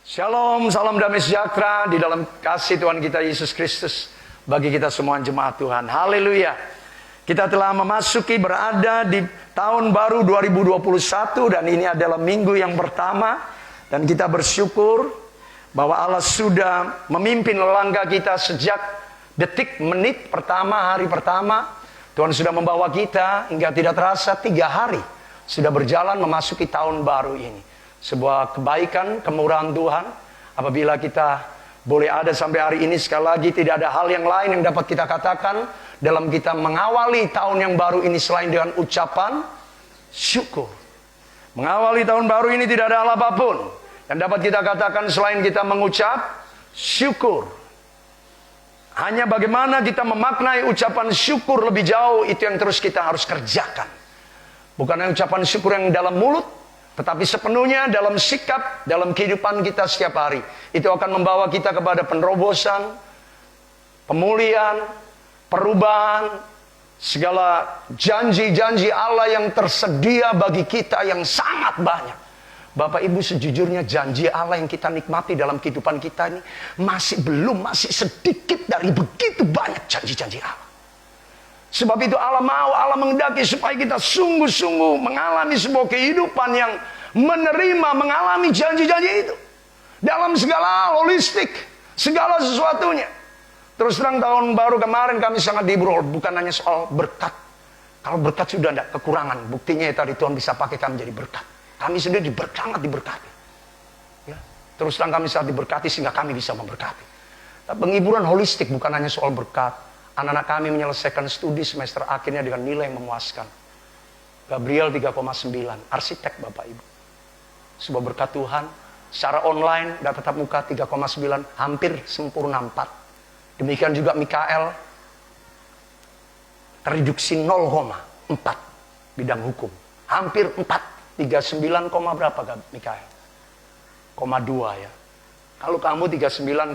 Shalom, salam damai sejahtera di dalam kasih Tuhan kita Yesus Kristus bagi kita semua jemaat Tuhan. Haleluya. Kita telah berada di tahun baru 2021 dan ini adalah minggu yang pertama dan kita bersyukur bahwa Allah sudah memimpin langkah kita sejak detik menit pertama, hari pertama. Tuhan sudah membawa kita hingga tidak terasa 3 hari sudah berjalan memasuki tahun baru ini. Sebuah kebaikan, kemurahan Tuhan. Apabila kita boleh ada sampai hari ini, sekali lagi tidak ada hal yang lain yang dapat kita katakan dalam kita mengawali tahun yang baru ini selain dengan ucapan syukur. Mengawali tahun baru ini tidak ada hal apapun yang dapat kita katakan selain kita mengucap syukur. Hanya bagaimana kita memaknai ucapan syukur lebih jauh, itu yang terus kita harus kerjakan. Bukan hanya ucapan syukur yang dalam mulut, tetapi sepenuhnya dalam sikap, dalam kehidupan kita setiap hari. Itu akan membawa kita kepada penerobosan, pemulihan, perubahan, segala janji-janji Allah yang tersedia bagi kita yang sangat banyak. Bapak Ibu, sejujurnya janji Allah yang kita nikmati dalam kehidupan kita ini masih sedikit dari begitu banyak janji-janji Allah. Sebab itu Allah menghendaki supaya kita sungguh-sungguh mengalami sebuah kehidupan yang menerima, mengalami janji-janji itu. Dalam segala holistik, segala sesuatunya. Terus terang tahun baru kemarin kami sangat dihibur, bukan hanya soal berkat. Kalau berkat sudah tidak kekurangan, buktinya ya tadi Tuhan bisa pakai kami menjadi berkat. Kami sendiri sangat diberkati. Ya. Terus terang kami sangat diberkati sehingga kami bisa memberkati. Penghiburan holistik bukan hanya soal berkat. Anak-anak kami menyelesaikan studi semester akhirnya dengan nilai yang memuaskan. Gabriel 3,9, arsitek Bapak Ibu. Sebuah berkat Tuhan. Secara online dapat tatap muka 3,9, hampir sempurna 4. Demikian juga Mikael, tereduksi 0,4 bidang hukum. Hampir 4, 39, berapa Mikael? 0,2 ya. Kalau kamu 39,1,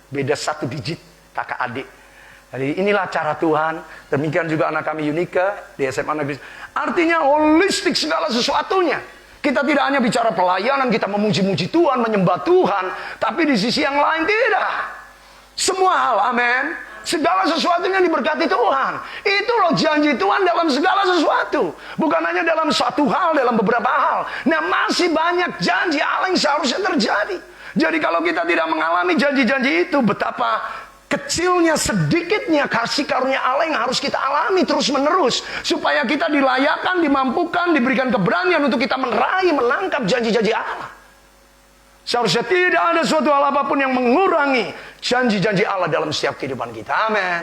beda 1 digit kakak adik. Jadi inilah cara Tuhan. Demikian juga anak kami Yunika di SMA Negeri. Artinya holistik segala sesuatunya. Kita tidak hanya bicara pelayanan, kita memuji-muji Tuhan, menyembah Tuhan, tapi di sisi yang lain tidak. Semua hal, amin. Segala sesuatunya diberkati Tuhan. Itu loh janji Tuhan dalam segala sesuatu. Bukan hanya dalam satu hal, dalam beberapa hal. Nah, masih banyak janji Allah yang seharusnya terjadi. Jadi kalau kita tidak mengalami janji-janji itu, betapa kecilnya, sedikitnya kasih karunia Allah yang harus kita alami terus menerus, supaya kita dilayakkan, dimampukan, diberikan keberanian untuk kita menangkap janji-janji Allah. Seharusnya tidak ada suatu hal apapun yang mengurangi janji-janji Allah dalam setiap kehidupan kita. Amin.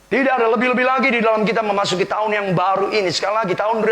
Tidak ada lebih-lebih lagi di dalam kita memasuki tahun yang baru ini. Sekali lagi tahun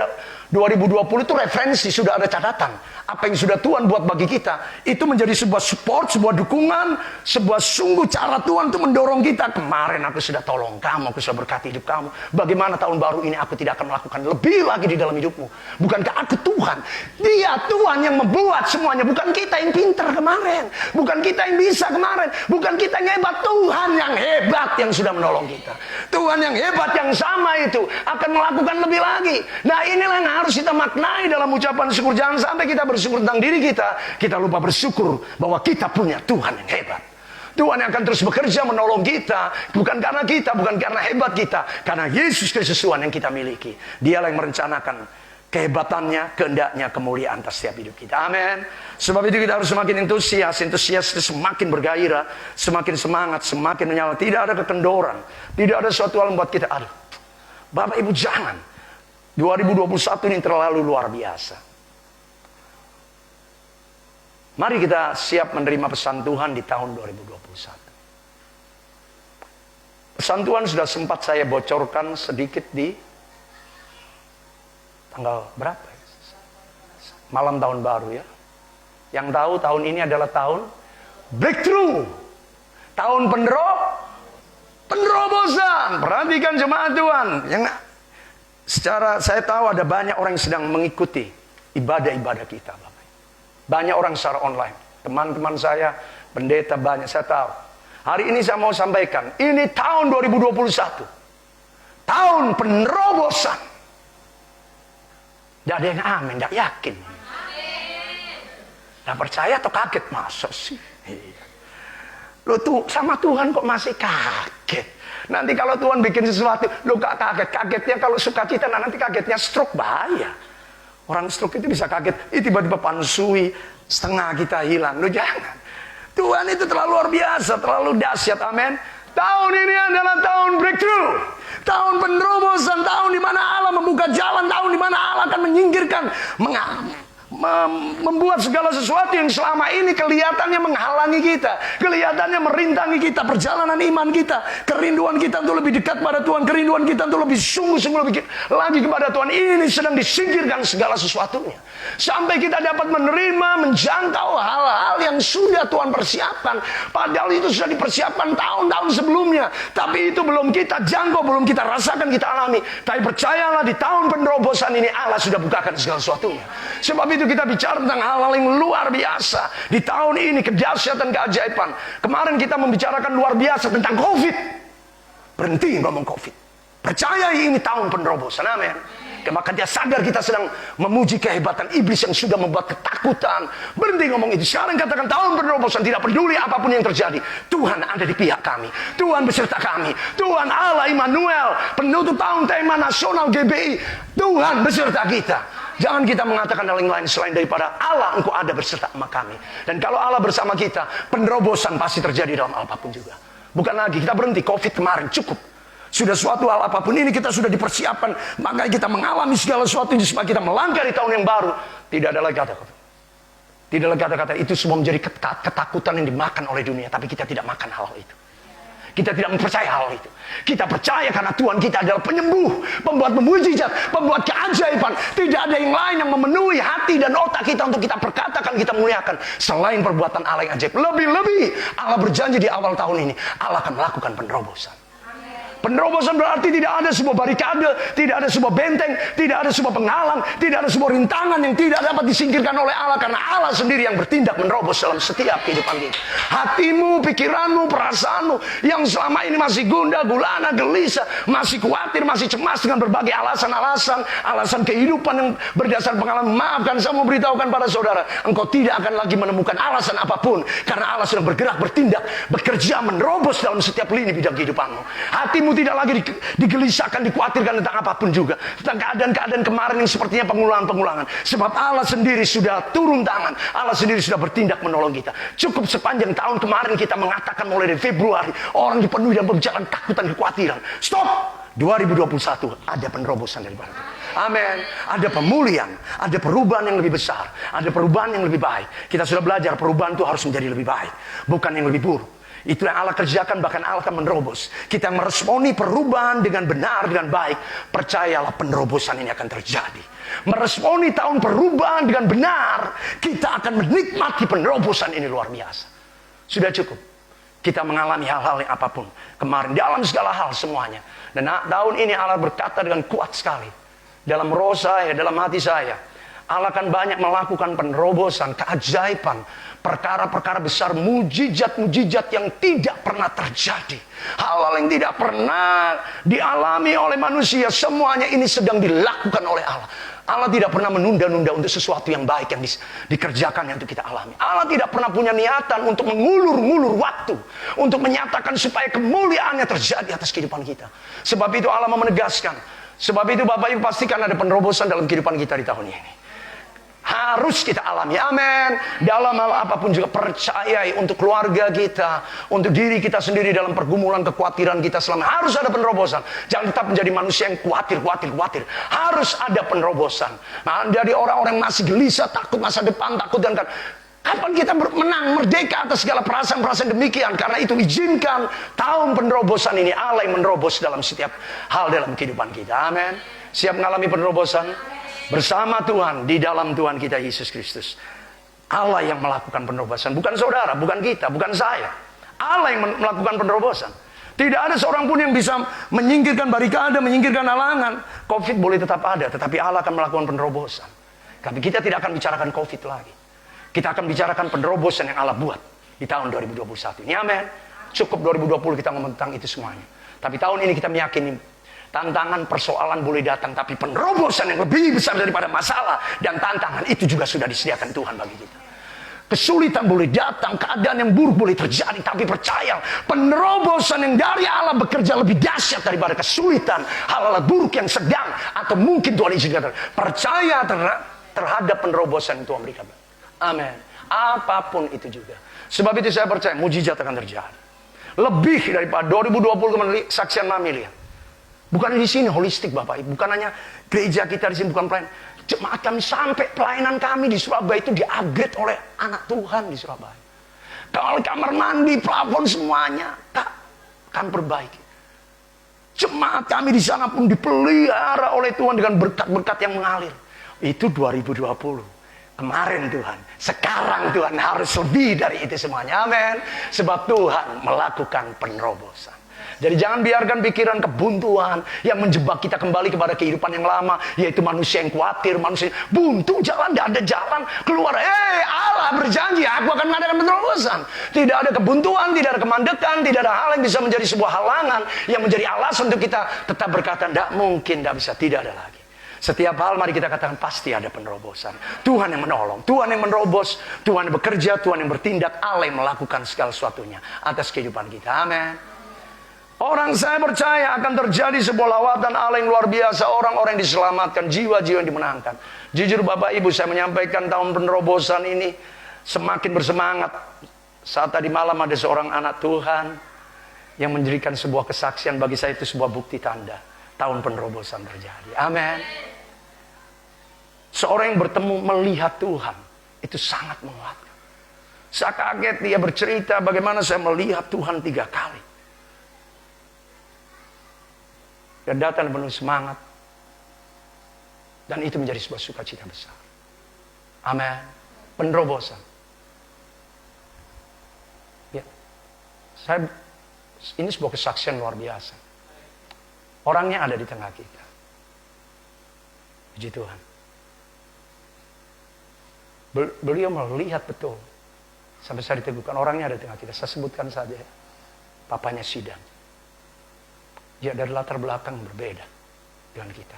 2020 itu referensi, sudah ada catatan. Apa yang sudah Tuhan buat bagi kita, itu menjadi sebuah support, sebuah dukungan, sebuah sungguh cara Tuhan untuk mendorong kita. Kemarin aku sudah tolong kamu, aku sudah berkati hidup kamu. Bagaimana tahun baru ini aku tidak akan melakukan lebih lagi di dalam hidupmu. Bukankah aku Tuhan? Dia Tuhan yang membuat semuanya. Bukan kita yang pintar kemarin. Bukan kita yang bisa kemarin. Bukan kita yang hebat. Tuhan yang hebat yang sudah menolong kita. Tuhan yang hebat yang sama itu akan melakukan lebih lagi. Nah, inilah yang harus kita maknai dalam ucapan syukur. Jangan sampai kita bersyukur tentang diri kita lupa bersyukur bahwa kita punya Tuhan yang hebat. Tuhan yang akan terus bekerja menolong kita, bukan karena kita, bukan karena hebat kita, karena Yesus Kristus Tuhan yang kita miliki. Dialah yang merencanakan kehebatannya, kehendaknya, kemuliaan atas setiap hidup kita. Amin. Sebab itu kita harus semakin antusias itu semakin bergairah, semakin semangat, semakin menyala. Tidak ada kekendoran, tidak ada suatu hal membuat kita aduh. Bapak Ibu jangan. 2021 ini terlalu luar biasa. Mari kita siap menerima pesan Tuhan di tahun 2021. Pesan Tuhan sudah sempat saya bocorkan sedikit di tanggal berapa? Malam tahun baru ya. Yang tahu tahun ini adalah tahun breakthrough. Tahun penerobosan. Perhatikan jemaat Tuhan. Secara saya tahu ada banyak orang yang sedang mengikuti ibadah-ibadah kita. Banyak orang secara online. Teman-teman saya, pendeta banyak, saya tahu. Hari ini saya mau sampaikan, ini tahun 2021. Tahun penerobosan. Tidak ada yang amin, tidak yakin. Nah, percaya atau kaget? Masa sih? Iya. Lo tuh sama Tuhan kok masih kaget? Nanti kalau Tuhan bikin sesuatu, lo gak kaget. Kagetnya kalau sukacita, nah nanti kagetnya stroke, bahaya. Orang stroke itu bisa kaget, tiba-tiba pansui, setengah kita hilang. Lo jangan. Tuhan itu terlalu luar biasa, terlalu dahsyat, amin. Tahun ini adalah tahun breakthrough. Tahun penerobosan, tahun di mana Allah membuka jalan, tahun di mana Allah akan menyingkirkan, membuat segala sesuatu yang selama ini kelihatannya menghalangi kita, kelihatannya merintangi kita, perjalanan iman kita, kerinduan kita untuk lebih dekat pada Tuhan, kerinduan kita untuk lebih sungguh-sungguh lebih lagi kepada Tuhan, ini sedang disingkirkan segala sesuatunya, sampai kita dapat menerima, menjangkau hal-hal yang sudah Tuhan persiapkan, padahal itu sudah dipersiapkan tahun-tahun sebelumnya, tapi itu belum kita jangkau, belum kita rasakan, kita alami. Tapi percayalah, di tahun penerobosan ini Allah sudah bukakan segala sesuatunya. Sebab itu kita bicara tentang hal-hal yang luar biasa di tahun ini, kedahsyatan, keajaiban. Kemarin kita membicarakan luar biasa tentang COVID. Berhenti ngomong COVID. Percayai ini tahun penerobosan, amin. Maka dia sadar kita sedang memuji kehebatan iblis yang sudah membuat ketakutan. Berhenti ngomong itu. Sekarang katakan tahun penerobosan, tidak peduli apapun yang terjadi, Tuhan ada di pihak kami, Tuhan beserta kami, Tuhan Allah Immanuel, penutup tahun tema nasional GBI, Tuhan beserta kita. Jangan kita mengatakan hal yang lain selain daripada Allah, Engkau ada beserta sama kami. Dan kalau Allah bersama kita, penerobosan pasti terjadi dalam apapun juga. Bukan lagi kita berhenti COVID kemarin, cukup. Sudah suatu hal apapun ini kita sudah dipersiapkan, maka kita mengalami segala sesuatu ini supaya kita melangkah di tahun yang baru. Tidak ada lagi kata-kata. Tidak lagi kata-kata, itu semua menjadi ketakutan yang dimakan oleh dunia. Tapi kita tidak makan hal itu. Kita tidak mempercayai hal itu. Kita percaya karena Tuhan kita adalah penyembuh, pembuat mujizat, pembuat keajaiban. Tidak ada yang lain yang memenuhi hati dan otak kita untuk kita perkatakan, kita muliakan selain perbuatan Allah yang ajaib. Lebih-lebih Allah berjanji di awal tahun ini Allah akan melakukan penerobosan. Penerobosan berarti tidak ada sebuah barikade, tidak ada sebuah benteng, tidak ada sebuah penghalang, tidak ada sebuah rintangan yang tidak dapat disingkirkan oleh Allah, karena Allah sendiri yang bertindak menerobos dalam setiap kehidupan kita. Hatimu, pikiranmu, perasaanmu yang selama ini masih gundah gulana, gelisah, masih khawatir, masih cemas dengan berbagai alasan kehidupan yang berdasar pengalaman. Maafkan, saya mau beritahukan pada saudara, engkau tidak akan lagi menemukan alasan apapun, karena Allah sedang bergerak, bertindak, bekerja, menerobos dalam setiap lini bidang kehidupanmu. Hatimu tidak lagi digelisahkan, dikhawatirkan tentang apapun juga, tentang keadaan-keadaan kemarin yang sepertinya pengulangan-pengulangan. Sebab Allah sendiri sudah turun tangan, Allah sendiri sudah bertindak menolong kita. Cukup sepanjang tahun kemarin kita mengatakan mulai dari Februari, orang dipenuhi dan berjalan takut dan kekhawatiran. Stop! 2021 ada penerobosan daripada Tuhan. Amin. Ada pemulihan, ada perubahan yang lebih besar, ada perubahan yang lebih baik. Kita sudah belajar perubahan itu harus menjadi lebih baik, bukan yang lebih buruk. Itu yang Allah kerjakan, bahkan Allah akan menerobos. Kita meresponi perubahan dengan benar, dengan baik. Percayalah penerobosan ini akan terjadi. Meresponi tahun perubahan dengan benar, kita akan menikmati penerobosan ini luar biasa. Sudah cukup kita mengalami hal-hal yang apapun kemarin, dalam segala hal semuanya. Dan tahun ini Allah berkata dengan kuat sekali dalam roh saya, dalam hati saya, Allah akan banyak melakukan penerobosan, keajaiban, perkara-perkara besar, mujizat-mujizat yang tidak pernah terjadi, hal-hal yang tidak pernah dialami oleh manusia. Semuanya ini sedang dilakukan oleh Allah. Allah tidak pernah menunda-nunda untuk sesuatu yang baik yang dikerjakan yang untuk kita alami. Allah tidak pernah punya niatan untuk mengulur-ngulur waktu, untuk menyatakan supaya kemuliaannya terjadi atas kehidupan kita. Sebab itu Allah mau menegaskan. Sebab itu Bapak Ibu pastikan ada penerobosan dalam kehidupan kita di tahun ini. Harus kita alami, amin. Dalam hal apapun juga percayai untuk keluarga kita, untuk diri kita sendiri dalam pergumulan kekhawatiran kita selama. Harus ada penerobosan. Jangan tetap menjadi manusia yang khawatir. Harus ada penerobosan. Nah, dari orang-orang yang masih gelisah, takut masa depan, takut dan kapan kita menang, merdeka atas segala perasaan-perasaan demikian. Karena itu izinkan tahun penerobosan ini Allah yang menerobos dalam setiap hal dalam kehidupan kita, amin. Siap mengalami penerobosan? Bersama Tuhan, di dalam Tuhan kita Yesus Kristus. Allah yang melakukan penerobosan, bukan saudara, bukan kita, bukan saya. Allah yang melakukan penerobosan. Tidak ada seorang pun yang bisa menyingkirkan barikade, menyingkirkan halangan. COVID boleh tetap ada, tetapi Allah akan melakukan penerobosan. Tapi kita tidak akan bicarakan COVID lagi. Kita akan bicarakan penerobosan yang Allah buat di tahun 2021. Ini amin. Cukup 2020 kita ngomong tentang itu semuanya. Tapi tahun ini kita meyakini tantangan, persoalan boleh datang, tapi penerobosan yang lebih besar daripada masalah dan tantangan itu juga sudah disediakan Tuhan bagi kita. Kesulitan boleh datang, keadaan yang buruk boleh terjadi, tapi percaya penerobosan yang dari Allah bekerja lebih dahsyat daripada kesulitan, hal-hal buruk yang sedang atau mungkin Tuhan izinkan. Percaya terhadap penerobosan yang Tuhan berikan. Amin. Apapun itu juga. Sebab itu saya percaya mujizat akan terjadi. Lebih daripada 2020 kesaksian Mami lihat. Bukan di sini holistik Bapak Ibu, bukan hanya gereja kita di sini, bukan pelayanan. Jemaat kami sampai pelayanan kami di Surabaya itu di-upgrade oleh anak Tuhan di Surabaya. Kalau kamar mandi, plafon semuanya tak akan perbaiki. Jemaat kami di sana pun dipelihara oleh Tuhan dengan berkat-berkat yang mengalir. Itu 2020. Kemarin Tuhan, sekarang Tuhan harus lebih dari itu semuanya. Amin. Sebab Tuhan melakukan penerobosan. Jadi jangan biarkan pikiran kebuntuan yang menjebak kita kembali kepada kehidupan yang lama, yaitu manusia yang khawatir, manusia buntu, jalan, tidak ada jalan keluar. Allah berjanji, aku akan mengadakan penerobosan. Tidak ada kebuntuan, tidak ada kemandekan, tidak ada hal yang bisa menjadi sebuah halangan, yang menjadi alasan untuk kita tetap berkata, tidak mungkin, tidak bisa, tidak ada lagi. Setiap hal mari kita katakan pasti ada penerobosan. Tuhan yang menolong, Tuhan yang menerobos, Tuhan yang bekerja, Tuhan yang bertindak, Allah yang melakukan segala sesuatunya atas kehidupan kita. Amin. Orang saya percaya akan terjadi sebuah lawatan Allah yang luar biasa. Orang-orang yang diselamatkan, jiwa-jiwa yang dimenangkan. Jujur Bapak Ibu, saya menyampaikan tahun penerobosan ini semakin bersemangat. Saat tadi malam ada seorang anak Tuhan yang menjadikan sebuah kesaksian, bagi saya itu sebuah bukti tanda tahun penerobosan terjadi. Amin. Seorang yang bertemu melihat Tuhan itu sangat menguatkan. Saya kaget, dia bercerita bagaimana saya melihat Tuhan 3 kali. Dan datang penuh semangat. Dan itu menjadi sebuah sukacita besar. Amin. Penerobosan. Ya. Ini sebuah kesaksian luar biasa. Orangnya ada di tengah kita. Puji Tuhan. Beliau melihat betul. Sampai saya diteguhkan, orangnya ada di tengah kita. Saya sebutkan saja. Papanya Sidang. Dia dari latar belakang berbeda dengan kita.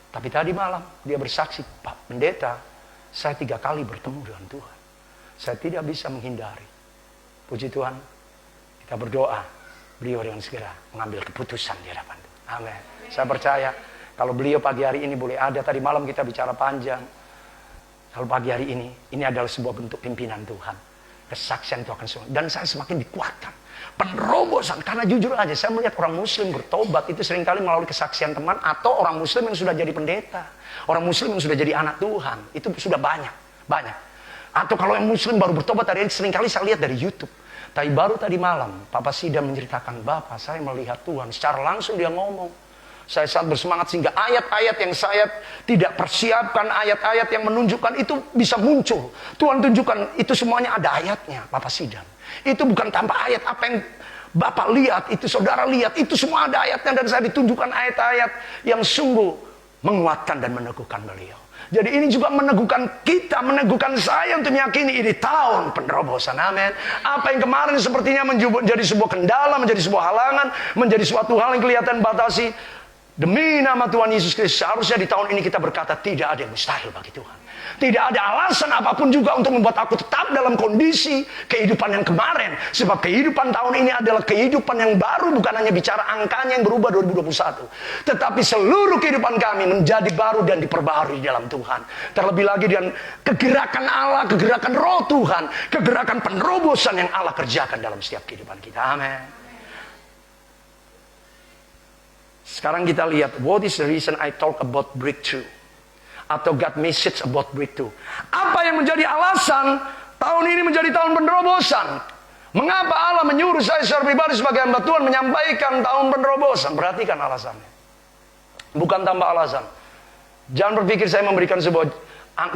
Tapi tadi malam dia bersaksi, Pak Pendeta, saya 3 kali bertemu dengan Tuhan. Saya tidak bisa menghindari. Puji Tuhan, kita berdoa, beliau dengan segera mengambil keputusan di hadapan Tuhan. Amin. Saya percaya, kalau beliau pagi hari ini boleh ada, tadi malam kita bicara panjang. Kalau pagi hari ini adalah sebuah bentuk pimpinan Tuhan. Kesaksian itu akan semua. Dan saya semakin dikuatkan. Penerobosan, karena jujur aja saya melihat orang muslim bertobat itu seringkali melalui kesaksian teman atau orang muslim yang sudah jadi pendeta, orang muslim yang sudah jadi anak Tuhan, itu sudah banyak. Atau kalau yang muslim baru bertobat hari ini seringkali saya lihat dari YouTube. Tapi baru tadi malam Papa Sida menceritakan, Bapak saya melihat Tuhan secara langsung, dia ngomong. Saya sangat bersemangat sehingga ayat-ayat yang saya tidak persiapkan, ayat-ayat yang menunjukkan itu bisa muncul. Tuhan tunjukkan itu semuanya ada ayatnya, Papa Sidang. Itu bukan tanpa ayat. Apa yang Bapak lihat, itu saudara lihat, itu semua ada ayatnya. Dan saya ditunjukkan ayat-ayat yang sungguh menguatkan dan meneguhkan beliau. Jadi ini juga meneguhkan kita, meneguhkan saya untuk meyakini ini tahun penerobosan. Amin. Apa yang kemarin sepertinya menjadi sebuah kendala, menjadi sebuah halangan, menjadi suatu hal yang kelihatan batasi, demi nama Tuhan Yesus Kristus, seharusnya di tahun ini kita berkata tidak ada yang mustahil bagi Tuhan. Tidak ada alasan apapun juga untuk membuat aku tetap dalam kondisi kehidupan yang kemarin. Sebab kehidupan tahun ini adalah kehidupan yang baru, bukan hanya bicara angkanya yang berubah 2021. Tetapi seluruh kehidupan kami menjadi baru dan diperbaharui dalam Tuhan. Terlebih lagi dengan kegerakan Allah, kegerakan roh Tuhan, kegerakan penerobosan yang Allah kerjakan dalam setiap kehidupan kita. Amin. Sekarang kita lihat, what is the reason I talk about breakthrough? Atau God message about breakthrough. Apa yang menjadi alasan tahun ini menjadi tahun penerobosan? Mengapa Allah menyuruh saya secara pribadi sebagai hamba Tuhan menyampaikan tahun penerobosan? Perhatikan alasannya. Bukan tanpa alasan. Jangan berpikir saya memberikan sebuah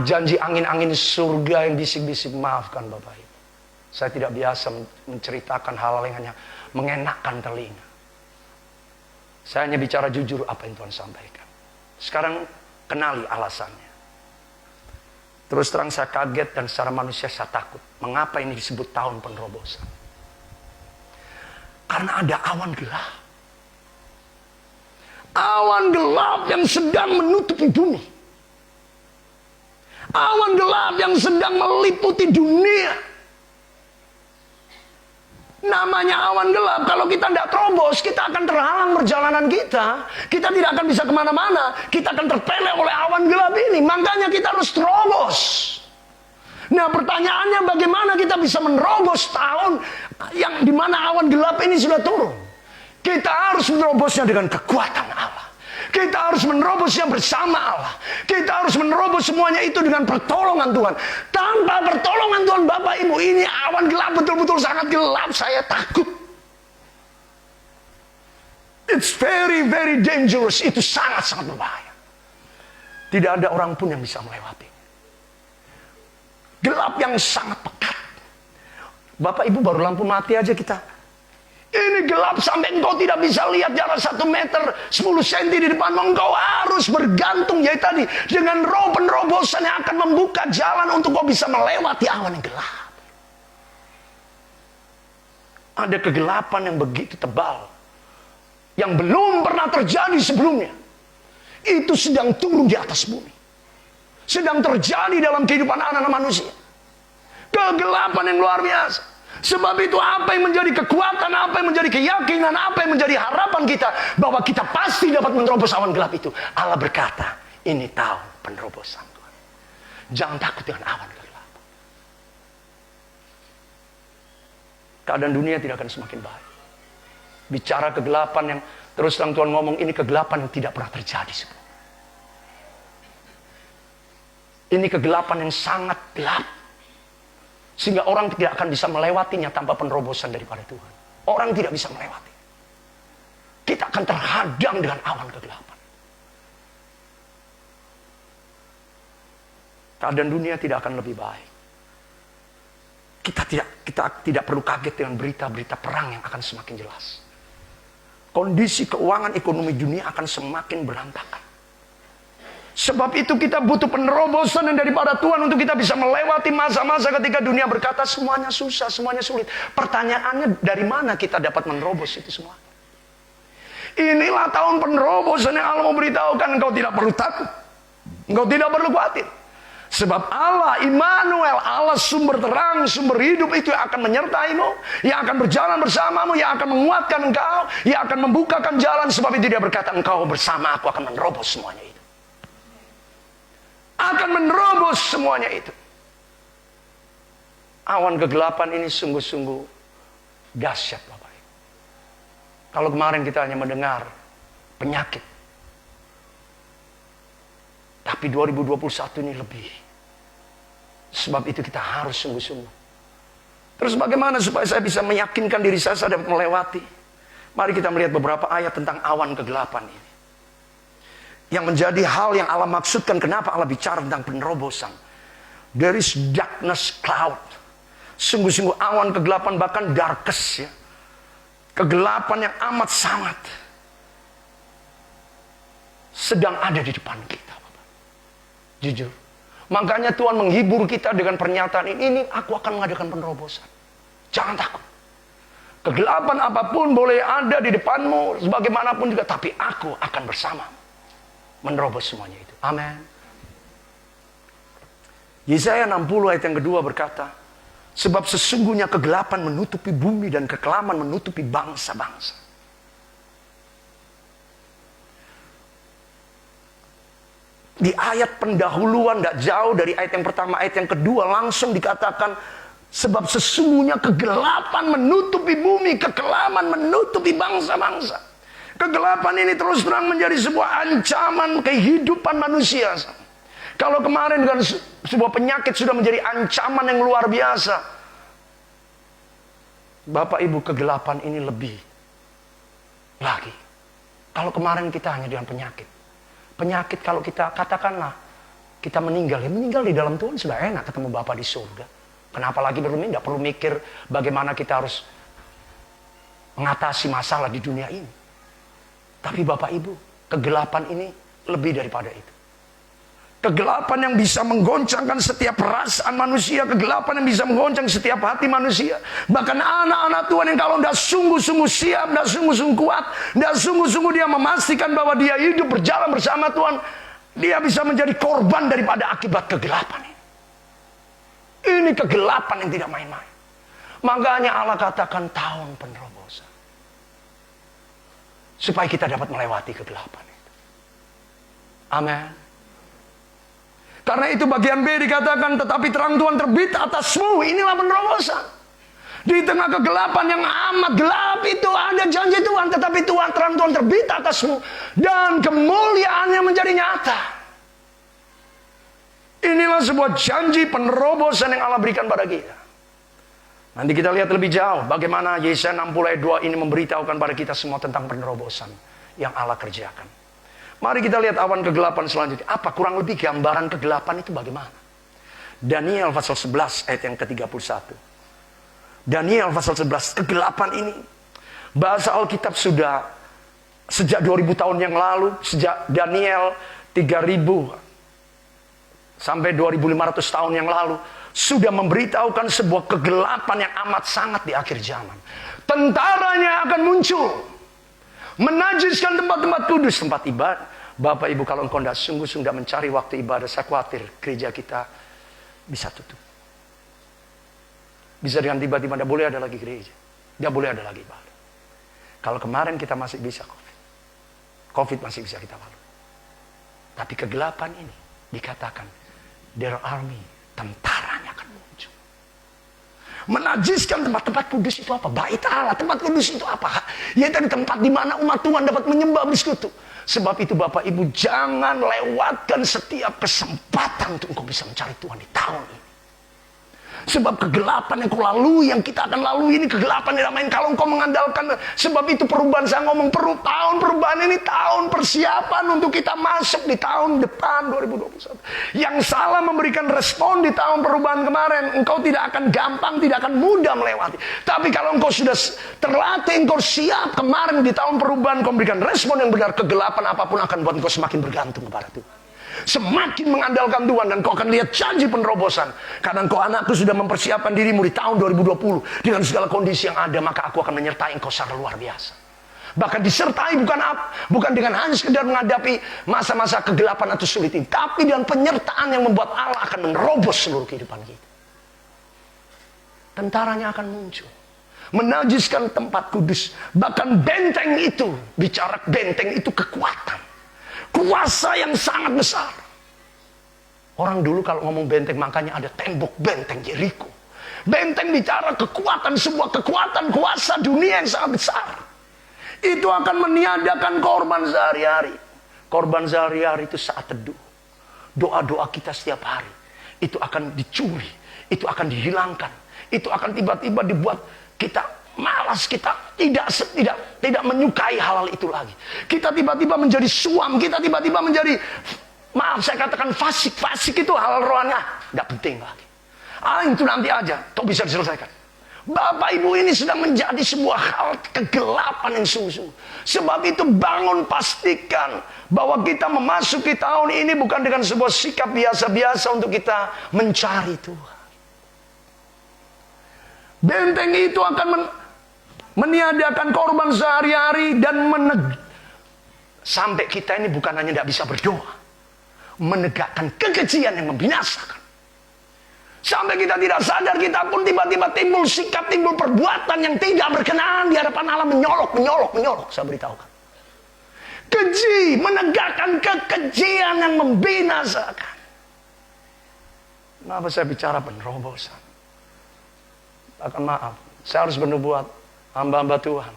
janji angin-angin surga yang bisik-bisik. Maafkan Bapak Ibu. Saya tidak biasa menceritakan hal-hal yang hanya mengenakkan telinga. Saya hanya bicara jujur apa yang Tuhan sampaikan. Sekarang kenali alasannya. Terus terang saya kaget dan secara manusia saya takut. Mengapa ini disebut tahun penerobosan? Karena ada awan gelap. Awan gelap yang sedang menutupi bumi. Awan gelap yang sedang meliputi dunia. Namanya awan gelap. Kalau kita tidak terobos, kita akan terhalang perjalanan kita. Kita tidak akan bisa kemana-mana. Kita akan terpeleh oleh awan gelap ini. Makanya kita harus terobos. Nah, pertanyaannya bagaimana kita bisa menerobos tahun yang dimana awan gelap ini sudah turun? Kita harus menerobosnya dengan kekuatan Allah. Kita harus menerobosnya bersama Allah. Kita harus menerobos semuanya itu dengan pertolongan Tuhan. Tanpa pertolongan Tuhan, Bapak Ibu, ini awan gelap betul-betul sangat gelap. Saya takut. It's very, very dangerous. Itu sangat-sangat berbahaya. Tidak ada orang pun yang bisa melewati. Gelap yang sangat pekat. Bapak Ibu, baru lampu mati aja kita. Ini gelap sampai engkau tidak bisa lihat jarak 1 meter 10 cm di depanmu. Engkau harus bergantung ya tadi dengan roh penerobosan yang akan membuka jalan untuk kau bisa melewati awan yang gelap. Ada kegelapan yang begitu tebal yang belum pernah terjadi sebelumnya. Itu sedang turun di atas bumi. Sedang terjadi dalam kehidupan anak-anak manusia. Kegelapan yang luar biasa. Sebab itu apa yang menjadi kekuatan, apa yang menjadi keyakinan, apa yang menjadi harapan kita, bahwa kita pasti dapat menerobos awan gelap itu. Allah berkata, ini tahun penerobosan Tuhan. Jangan takut dengan awan gelap. Keadaan dunia tidak akan semakin baik. Bicara kegelapan yang terus terang Tuhan ngomong, ini kegelapan yang tidak pernah terjadi sebelumnya. Ini kegelapan yang sangat gelap. Sehingga orang tidak akan bisa melewatinya tanpa penerobosan daripada Tuhan. Orang tidak bisa melewati. Kita akan terhadang dengan awan kegelapan. Keadaan dunia tidak akan lebih baik. Kita tidak perlu kaget dengan berita-berita perang yang akan semakin jelas. Kondisi keuangan ekonomi dunia akan semakin berantakan. Sebab itu kita butuh penerobosan daripada Tuhan untuk kita bisa melewati masa-masa ketika dunia berkata semuanya susah, semuanya sulit. Pertanyaannya dari mana kita dapat menerobos itu semua? Inilah tahun penerobosan yang Allah mau beritahukan. Engkau tidak perlu takut. Engkau tidak perlu khawatir. Sebab Allah, Immanuel, Allah sumber terang, sumber hidup itu yang akan menyertaimu, yang akan berjalan bersamamu, yang akan menguatkan engkau, yang akan membukakan jalan. Sebab itu dia berkata, engkau bersama aku akan menerobos semuanya itu. Akan menerobos semuanya itu. Awan kegelapan ini sungguh-sungguh dahsyat Bapak Ibu. Kalau kemarin kita hanya mendengar penyakit, tapi 2021 ini lebih. Sebab itu kita harus sungguh-sungguh. Terus bagaimana supaya saya bisa meyakinkan diri saya dapat melewati? Mari kita melihat beberapa ayat tentang awan kegelapan ini. Yang menjadi hal yang Allah maksudkan kenapa Allah bicara tentang penerobosan. There is darkness cloud. Sungguh-sungguh awan kegelapan, bahkan darkest ya. Kegelapan yang amat sangat sedang ada di depan kita Bapak. Jujur. Makanya Tuhan menghibur kita dengan pernyataan ini aku akan mengadakan penerobosan. Jangan takut. Kegelapan apapun boleh ada di depanmu, sebagaimanapun juga, tapi aku akan bersamamu. Menerobos semuanya itu. Amin. Yesaya 60 ayat yang kedua berkata, sebab sesungguhnya kegelapan menutupi bumi dan kekelaman menutupi bangsa-bangsa. Di ayat pendahuluan, tidak jauh dari ayat yang pertama, ayat yang kedua langsung dikatakan, sebab sesungguhnya kegelapan menutupi bumi, kekelaman menutupi bangsa-bangsa. Kegelapan ini terus terang menjadi sebuah ancaman kehidupan manusia. Kalau kemarin dengan sebuah penyakit sudah menjadi ancaman yang luar biasa. Bapak Ibu, kegelapan ini lebih lagi. Kalau kemarin kita hanya dengan penyakit. Penyakit kalau kita katakanlah kita meninggal. Ya meninggal di dalam Tuhan sudah enak ketemu Bapa di surga. Kenapa lagi tidak perlu mikir bagaimana kita harus mengatasi masalah di dunia ini. Tapi Bapak Ibu, kegelapan ini lebih daripada itu. Kegelapan yang bisa menggoncangkan setiap perasaan manusia. Kegelapan yang bisa menggoncang setiap hati manusia. Bahkan anak-anak Tuhan yang kalau tidak sungguh-sungguh siap, tidak sungguh-sungguh kuat, tidak sungguh-sungguh dia memastikan bahwa dia hidup berjalan bersama Tuhan, Dia bisa menjadi korban daripada akibat kegelapan ini. Ini kegelapan yang tidak main-main. Makanya Allah katakan tahun penerobosan. Supaya kita dapat melewati kegelapan itu. Amin. Karena itu bagian B dikatakan, tetapi terang Tuhan terbit atasmu. Inilah penerobosan. Di tengah kegelapan yang amat gelap itu ada janji Tuhan. Tetapi terang Tuhan terbit atasmu. Dan kemuliaannya menjadi nyata. Inilah sebuah janji penerobosan yang Allah berikan pada kita. Nanti kita lihat lebih jauh bagaimana Yesaya 60 ayat 2 ini memberitahukan pada kita semua tentang penerobosan yang Allah kerjakan. Mari kita lihat awan kegelapan selanjutnya. Apa kurang lebih gambaran kegelapan itu bagaimana? Daniel pasal 11 ayat yang ke-31. Daniel pasal 11, kegelapan ini. Bahasa Alkitab sudah sejak 2000 tahun yang lalu, sejak Daniel 3000 sampai 2500 tahun yang lalu, sudah memberitahukan sebuah kegelapan yang amat sangat di akhir zaman. Tentaranya akan muncul, menajiskan tempat-tempat kudus, tempat ibadah. Bapak Ibu, kalau engkau tidak sungguh-sungguh mencari waktu ibadah, saya khawatir gereja kita bisa tutup. Bisa dengan tiba-tiba tidak boleh ada lagi gereja, tidak boleh ada lagi ibadah. Kalau kemarin kita masih bisa COVID masih bisa kita lalu. Tapi kegelapan ini dikatakan their army, tentaranya akan muncul. Menajiskan tempat-tempat kudus itu apa? Bait Allah. Tempat kudus itu apa? Yaitu tempat di mana umat Tuhan dapat menyembah bersekutu. Sebab itu Bapak Ibu, jangan lewatkan setiap kesempatan untuk engkau bisa mencari Tuhan di tahun ini. Sebab kegelapan yang kau lalui, yang kita akan lalui ini kegelapan yang main. Kalau engkau mengandalkan, sebab itu perubahan, saya ngomong tahun perubahan ini tahun persiapan untuk kita masuk di tahun depan 2021. Yang salah memberikan respon di tahun perubahan kemarin, engkau tidak akan gampang, tidak akan mudah melewati. Tapi kalau engkau sudah terlatih, engkau siap kemarin di tahun perubahan, engkau memberikan respon yang benar, kegelapan apapun akan buat engkau semakin bergantung kepada Tuhan. Semakin mengandalkan Tuhan, dan kau akan lihat janji penerobosan. Karena engkau anakku sudah mempersiapkan dirimu di tahun 2020 dengan segala kondisi yang ada, maka aku akan menyertai engkau secara luar biasa. Bahkan disertai bukan dengan hanya sekedar menghadapi masa-masa kegelapan atau sulit ini, tapi dengan penyertaan yang membuat Allah akan menerobos seluruh kehidupan kita. Tentaranya akan muncul, menajiskan tempat kudus. Bahkan benteng itu, bicara benteng itu kekuatan, kuasa yang sangat besar. Orang dulu kalau ngomong benteng, makanya ada tembok benteng Yeriko. Benteng bicara kekuatan, sebuah kekuatan kuasa dunia yang sangat besar. Itu akan meniadakan korban sehari-hari. Korban sehari-hari itu saat teduh. Doa-doa kita setiap hari itu akan dicuri, itu akan dihilangkan, itu akan tiba-tiba dibuat kita malas, kita tidak menyukai hal-hal itu lagi. Kita tiba-tiba menjadi suam, kita tiba-tiba menjadi, maaf saya katakan fasik. Fasik itu hal rohani, tidak penting lagi. Itu nanti aja, toh bisa diselesaikan. Bapak Ibu, ini sudah menjadi sebuah hal kegelapan yang sungguh-sungguh. Sebab itu bangun, pastikan bahwa kita memasuki tahun ini bukan dengan sebuah sikap biasa-biasa untuk kita mencari Tuhan. Benteng itu akan meniadakan korban sehari-hari dan sampai kita ini bukan hanya tidak bisa berdoa, menegakkan kekejian yang membinasakan. Sampai kita tidak sadar, kita pun tiba-tiba timbul sikap, timbul perbuatan yang tidak berkenan di hadapan Allah, menyolok. Saya beritahukan, keji, menegakkan kekejian yang membinasakan. Kenapa saya bicara penerobosan? Bahkan maaf, saya harus bernubuat, hamba-hamba Tuhan,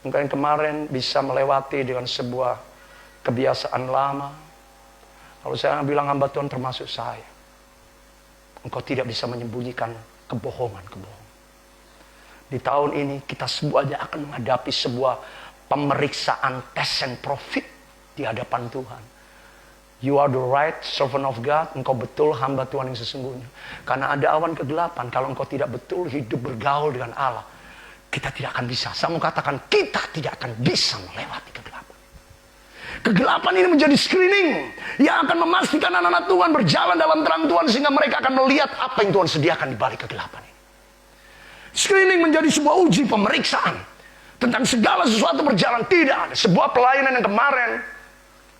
engkau yang kemarin bisa melewati dengan sebuah kebiasaan lama. Kalau saya bilang hamba Tuhan termasuk saya, engkau tidak bisa menyembunyikan kebohongan. Di tahun ini kita semuanya akan menghadapi sebuah pemeriksaan test and profit di hadapan Tuhan. You are the right servant of God. Engkau betul hamba Tuhan yang sesungguhnya. Karena ada awan kegelapan. Kalau engkau tidak betul hidup bergaul dengan Allah, kita tidak akan bisa. Saya mau katakan, kita tidak akan bisa melewati kegelapan. Kegelapan ini menjadi screening yang akan memastikan anak-anak Tuhan berjalan dalam terang Tuhan, sehingga mereka akan melihat apa yang Tuhan sediakan di balik kegelapan ini. Screening menjadi sebuah uji pemeriksaan tentang segala sesuatu berjalan. Tidak ada sebuah pelayanan yang kemarin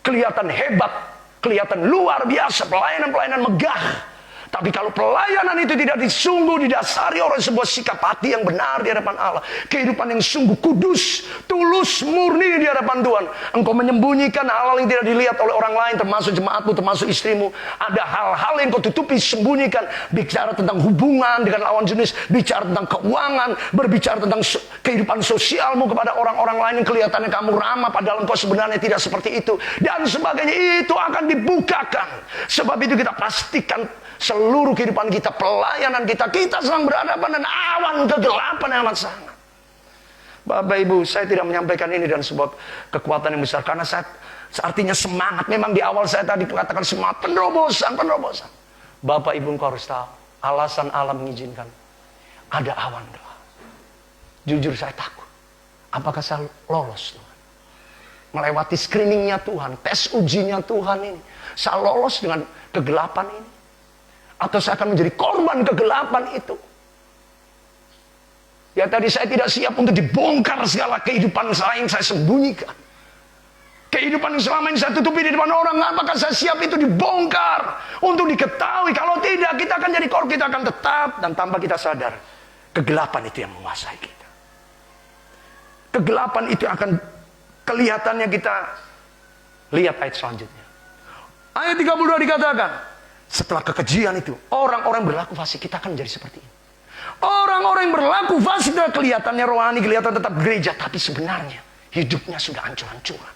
kelihatan hebat, kelihatan luar biasa, pelayanan-pelayanan megah. Tapi kalau pelayanan itu tidak disungguh didasari oleh sebuah sikap hati yang benar di hadapan Allah, kehidupan yang sungguh kudus, tulus, murni di hadapan Tuhan, engkau menyembunyikan hal-hal yang tidak dilihat oleh orang lain, termasuk jemaatmu, termasuk istrimu. Ada hal-hal yang kau tutupi, sembunyikan. Bicara tentang hubungan dengan lawan jenis, bicara tentang keuangan, berbicara tentang kehidupan sosialmu kepada orang-orang lain yang kelihatannya kamu ramah, padahal engkau sebenarnya tidak seperti itu, dan sebagainya. Itu akan dibukakan. Sebab itu kita pastikan seluruh kehidupan kita, pelayanan kita sedang berhadapan dengan awan kegelapan yang amat sangat. Bapak Ibu, saya tidak menyampaikan ini dan sebuah kekuatan yang besar, karena saya artinya semangat. Memang di awal saya tadi katakan semangat, penerobosan. Bapak Ibu, engkau harus tahu alasan Allah mengizinkan ada awan gelap. Jujur saya takut, apakah saya lolos Tuhan, melewati screeningnya Tuhan, tes ujinya Tuhan ini, saya lolos dengan kegelapan ini, atau saya akan menjadi korban kegelapan itu. Ya, tadi saya tidak siap untuk dibongkar segala kehidupan saya yang saya sembunyikan, kehidupan yang selama ini saya tutupi di depan orang. Apakah saya siap itu dibongkar untuk diketahui? Kalau tidak, kita akan jadi korban, kita akan tetap, dan tanpa kita sadar, kegelapan itu yang menguasai kita. Kegelapan itu akan kelihatannya. Kita lihat ayat selanjutnya. Ayat 32 dikatakan, setelah kekejian itu, orang-orang berlaku fasik. Kita akan menjadi seperti ini. Orang-orang yang berlaku fasik, kelihatannya rohani, kelihatan tetap gereja, tapi sebenarnya hidupnya sudah hancur-hancuran.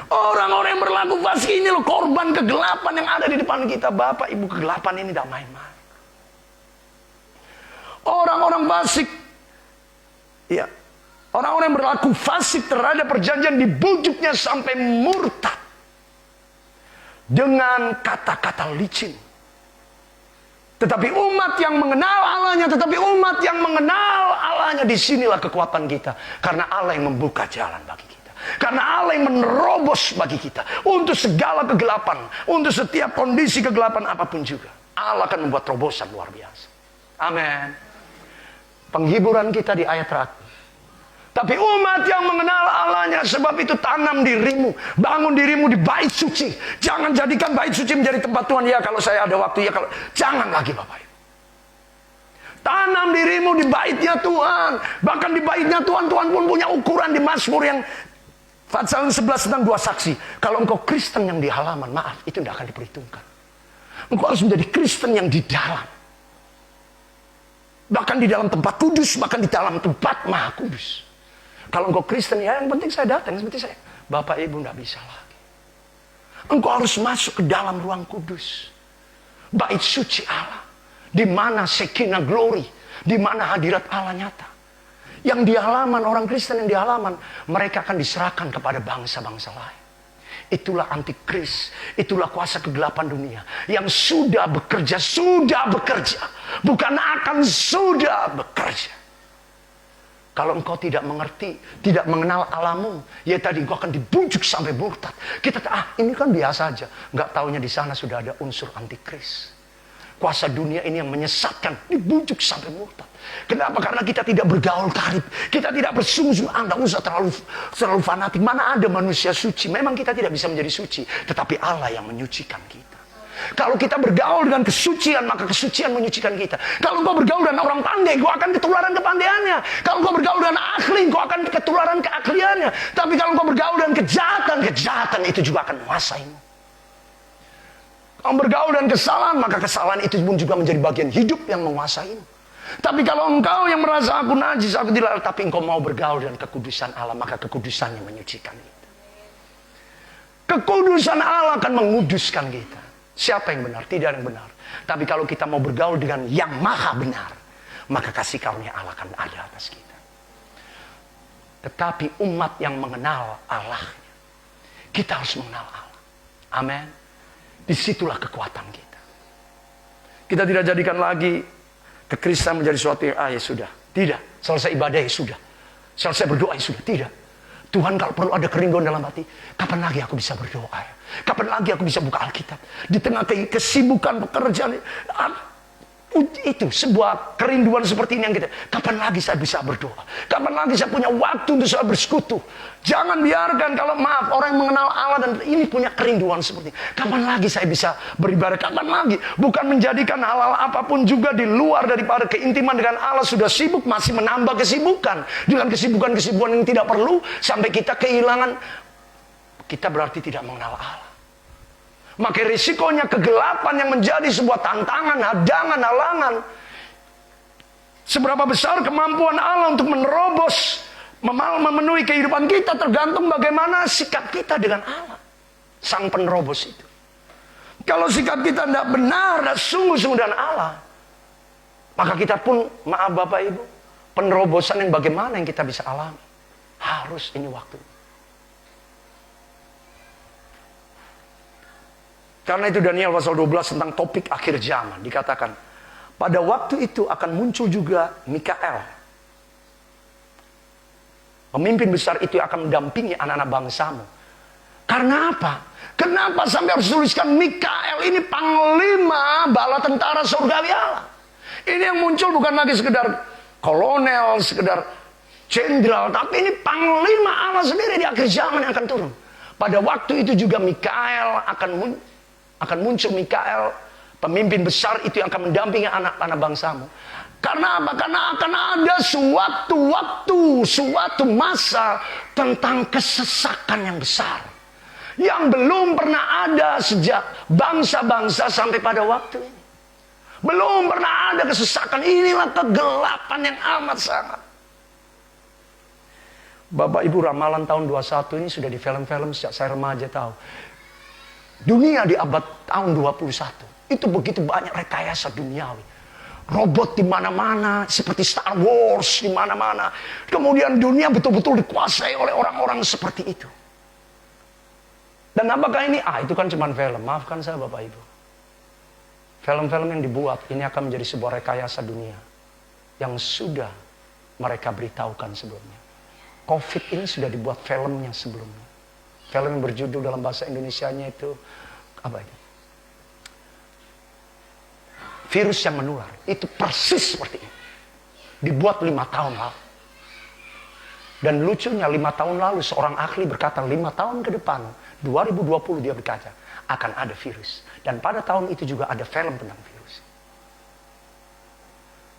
Orang-orang yang berlaku fasik ini loh, korban kegelapan yang ada di depan kita. Bapak Ibu, kegelapan ini tidak main-main. Orang-orang fasik, ya, orang-orang yang berlaku fasik terhadap perjanjian, dibujuknya sampai murtad dengan kata-kata licin. Tetapi umat yang mengenal Allahnya, disinilah kekuatan kita. Karena Allah yang membuka jalan bagi kita. Karena Allah yang menerobos bagi kita. Untuk segala kegelapan, untuk setiap kondisi kegelapan apapun juga, Allah akan membuat terobosan luar biasa. Amin. Penghiburan kita di ayat terakhir. Tapi umat yang mengenal Allahnya, sebab itu tanam dirimu, bangun dirimu di bait suci. Jangan jadikan bait suci menjadi tempat Tuhan. Ya, kalau saya ada waktu, ya kalau jangan lagi Bapak Ibu. Tanam dirimu di baitnya Tuhan. Bahkan di baitnya Tuhan, Tuhan pun punya ukuran di Mazmur yang Fatsal 11 tentang dua saksi. Kalau engkau Kristen yang di halaman, maaf, itu tidak akan diperhitungkan. Engkau harus menjadi Kristen yang di dalam. Bahkan di dalam tempat kudus, bahkan di dalam tempat maha kudus. Kalau engkau Kristen, ya yang penting saya datang, yang penting saya. Bapak Ibu tidak bisa lagi. Engkau harus masuk ke dalam ruang kudus, bait suci Allah, di mana Shekinah glory, di mana hadirat Allah nyata. Yang di halaman, orang Kristen yang di halaman, mereka akan diserahkan kepada bangsa-bangsa lain. Itulah antikris, itulah kuasa kegelapan dunia yang sudah bekerja, bukan akan sudah bekerja. Kalau engkau tidak mengerti, tidak mengenal Allahmu, ya tadi engkau akan dibujuk sampai murtad. Kita ini kan biasa aja. Nggak taunya di sana sudah ada unsur antikris. Kuasa dunia ini yang menyesatkan, dibujuk sampai murtad. Kenapa? Karena kita tidak bergaul karib. Kita tidak bersungguh-sungguh. Anda usah terlalu fanatik. Mana ada manusia suci? Memang kita tidak bisa menjadi suci. Tetapi Allah yang menyucikan kita. Kalau kita bergaul dengan kesucian, maka kesucian menyucikan kita. Kalau engkau bergaul dengan orang pandai, engkau akan ketularan kepandaiannya. Kalau engkau bergaul dengan ahli, engkau akan ketularan keahliannya. Tapi kalau engkau bergaul dengan kejahatan, kejahatan itu juga akan menguasaimu. Kalau bergaul dengan kesalahan, maka kesalahan itu pun juga menjadi bagian hidup yang menguasaimu. Tapi kalau engkau yang merasa aku najis, aku tidak, tapi engkau mau bergaul dengan kekudusan Allah, maka kekudusannya menyucikan kita. Kekudusan Allah akan menguduskan kita. Siapa yang benar? Tidak ada yang benar. Tapi kalau kita mau bergaul dengan yang maha benar, maka kasih karunia Allah akan ada atas kita. Tetapi umat yang mengenal Allah, kita harus mengenal Allah. Amin. Disitulah kekuatan kita. Kita tidak jadikan lagi kekristenan menjadi sesuatu yang ya sudah. Tidak. Selesai ibadah ya sudah. Selesai berdoa ya sudah. Tidak. Tuhan, kalau perlu ada kerinduan dalam hati, kapan lagi aku bisa berdoa ya? Kapan lagi aku bisa buka Alkitab? Di tengah kesibukan pekerjaan, Itu sebuah kerinduan seperti ini yang kita, kapan lagi saya bisa berdoa? Kapan lagi saya punya waktu untuk saya bersekutu? Jangan biarkan, kalau maaf, orang yang mengenal Allah dan ini punya kerinduan seperti ini. Kapan lagi saya bisa beribadah? Kapan lagi? Bukan menjadikan hal-hal apapun juga di luar daripada keintiman dengan Allah. Sudah sibuk, masih menambah kesibukan. Dengan kesibukan-kesibukan yang tidak perlu, sampai kita kehilangan, kita berarti tidak mengenal Allah. Maka risikonya kegelapan yang menjadi sebuah tantangan, hadangan, halangan. Seberapa besar kemampuan Allah untuk menerobos, memenuhi kehidupan kita, tergantung bagaimana sikap kita dengan Allah, Sang penerobos itu. Kalau sikap kita tidak benar, tidak sungguh-sungguh dengan Allah, maka kita pun, maaf Bapak Ibu, penerobosan yang bagaimana yang kita bisa alami? Harus ini waktu. Karena itu Daniel pasal 12 tentang topik akhir zaman. Dikatakan, pada waktu itu akan muncul juga Mikael. Pemimpin besar itu akan mendampingi anak-anak bangsamu. Karena apa? Kenapa sampai harus tuliskan Mikael ini panglima bala tentara surgawi Allah? Ini yang muncul bukan lagi sekedar kolonel, sekedar jenderal. Tapi ini panglima Allah sendiri di akhir zaman yang akan turun. Pada waktu itu juga Mikael akan muncul Mikael, pemimpin besar itu yang akan mendampingi anak-anak bangsamu. Karena apa? Karena akan ada suatu waktu, suatu masa tentang kesesakan yang besar. Yang belum pernah ada sejak bangsa-bangsa sampai pada waktu ini. Belum pernah ada kesesakan. Inilah kegelapan yang amat sangat. Bapak Ibu, ramalan tahun 21 ini sudah di film-film sejak saya remaja tahu. Dunia di abad tahun 21 itu begitu banyak rekayasa duniawi. Robot di mana-mana, seperti Star Wars di mana-mana. Kemudian dunia betul-betul dikuasai oleh orang-orang seperti itu. Dan apakah ini? Itu kan cuma film. Maafkan saya Bapak Ibu. Film-film yang dibuat ini akan menjadi sebuah rekayasa dunia yang sudah mereka beritahukan sebelumnya. COVID ini sudah dibuat filmnya sebelumnya. Film yang berjudul dalam bahasa Indonesianya itu apa itu? Virus yang menular. Itu persis seperti ini. Dibuat 5 tahun lalu. Dan lucunya 5 tahun lalu seorang ahli berkata 5 tahun ke depan 2020 dia berkata akan ada virus. Dan pada tahun itu juga ada film tentang virus.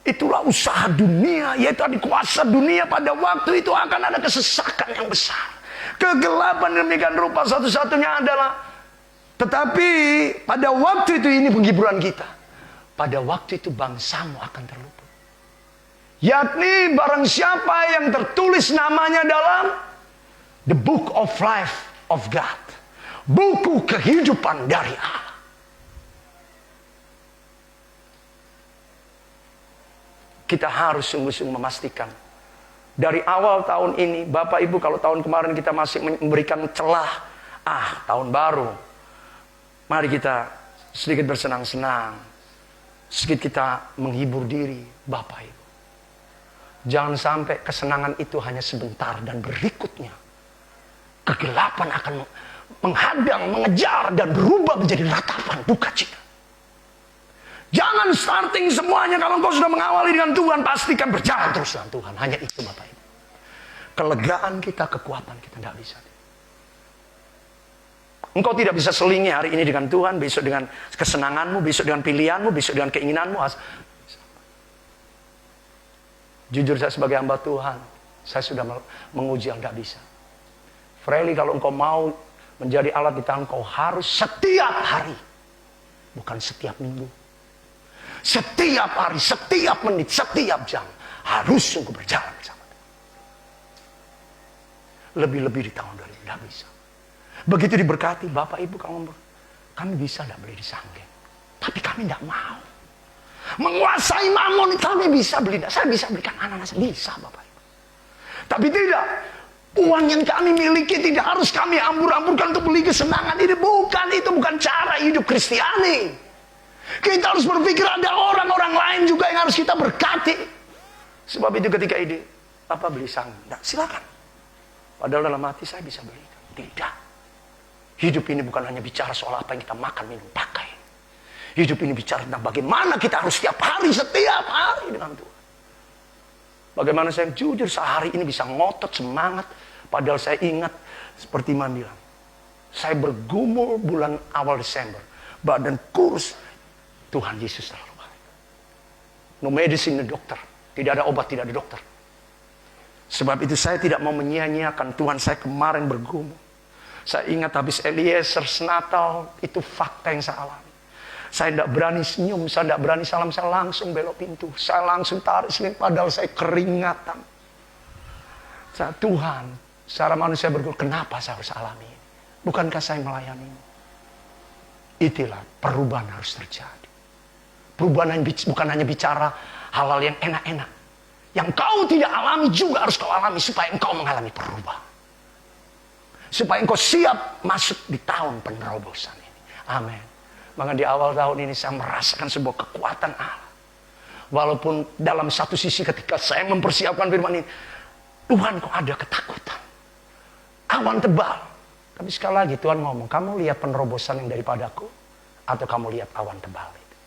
Itulah usaha dunia, yaitu adik kuasa dunia pada waktu itu akan ada kesesakan yang besar. Kegelapan demikian rupa satu-satunya adalah, tetapi pada waktu itu ini penghiburan kita. Pada waktu itu bangsamu akan terluput. Yakni barang siapa yang tertulis namanya dalam The Book of Life of God. Buku kehidupan dari Allah. Kita harus sungguh-sungguh memastikan. Dari awal tahun ini, Bapak Ibu, kalau tahun kemarin kita masih memberikan celah, tahun baru, mari kita sedikit bersenang-senang, sedikit kita menghibur diri, Bapak Ibu. Jangan sampai kesenangan itu hanya sebentar dan berikutnya kegelapan akan menghadang, mengejar dan berubah menjadi ratapan duka cita. Jangan starting semuanya. Kalau engkau sudah mengawali dengan Tuhan, pastikan berjalan terus dengan Tuhan. Hanya itu Bapak Ibu. Kelegaan kita, kekuatan kita tidak bisa. Engkau tidak bisa selingi hari ini dengan Tuhan, besok dengan kesenanganmu, besok dengan pilihanmu, besok dengan keinginanmu. Jujur saya sebagai hamba Tuhan, saya sudah menguji yang tidak bisa. Friendly, kalau engkau mau menjadi alat di tangan, engkau harus setiap hari. Bukan setiap minggu. Setiap hari, setiap menit, setiap jam harus sungguh berjalan bersama Tuhan. Lebih-lebih di tahun 2000 tidak bisa. Begitu diberkati, Bapak Ibu kami bisa tidak beli di Sanggen, tapi kami tidak mau. Menguasai mamon kami bisa beli, saya bisa belikan anak-anak saya, bisa Bapak Ibu. Tapi tidak, uang yang kami miliki tidak harus kami ambur-amburkan untuk beli kesenangan ini. Bukan, itu bukan cara hidup Kristiani. Kita harus berpikir ada orang-orang lain juga yang harus kita berkati. Sebab itu ketika ide, apa beli sang? Nah, silakan. Padahal dalam hati saya bisa beli. Tidak. Hidup ini bukan hanya bicara soal apa yang kita makan, minum, pakai. Hidup ini bicara tentang bagaimana kita harus setiap hari dengan Tuhan. Bagaimana saya jujur sehari ini bisa ngotot semangat. Padahal saya ingat seperti Iman bilang. Saya bergumul bulan awal Desember. Badan kurus. Tuhan Yesus selalu baik. No medicine, no dokter. Tidak ada obat, tidak ada dokter. Sebab itu saya tidak mau menyia-nyiakan Tuhan saya kemarin bergumul. Saya ingat habis Eliezer Natal. Itu fakta yang saya alami. Saya tidak berani senyum, saya tidak berani salam, saya langsung belok pintu. Saya langsung tarik seling, padahal saya keringatan. Saya, Tuhan, secara manusia bergumul, kenapa saya harus alami ini? Bukankah saya melayani ini? Itulah perubahan harus terjadi. Perubahan bukan hanya bicara hal-hal yang enak-enak. Yang kau tidak alami juga harus kau alami supaya engkau mengalami perubahan. Supaya engkau siap masuk di tahun penerobosan ini. Amin. Maka di awal tahun ini saya merasakan sebuah kekuatan Allah. Walaupun dalam satu sisi ketika saya mempersiapkan firman ini, Tuhan kok ada ketakutan. Awan tebal. Tapi sekali lagi Tuhan ngomong, kamu lihat penerobosan yang daripadaku atau kamu lihat awan tebal itu?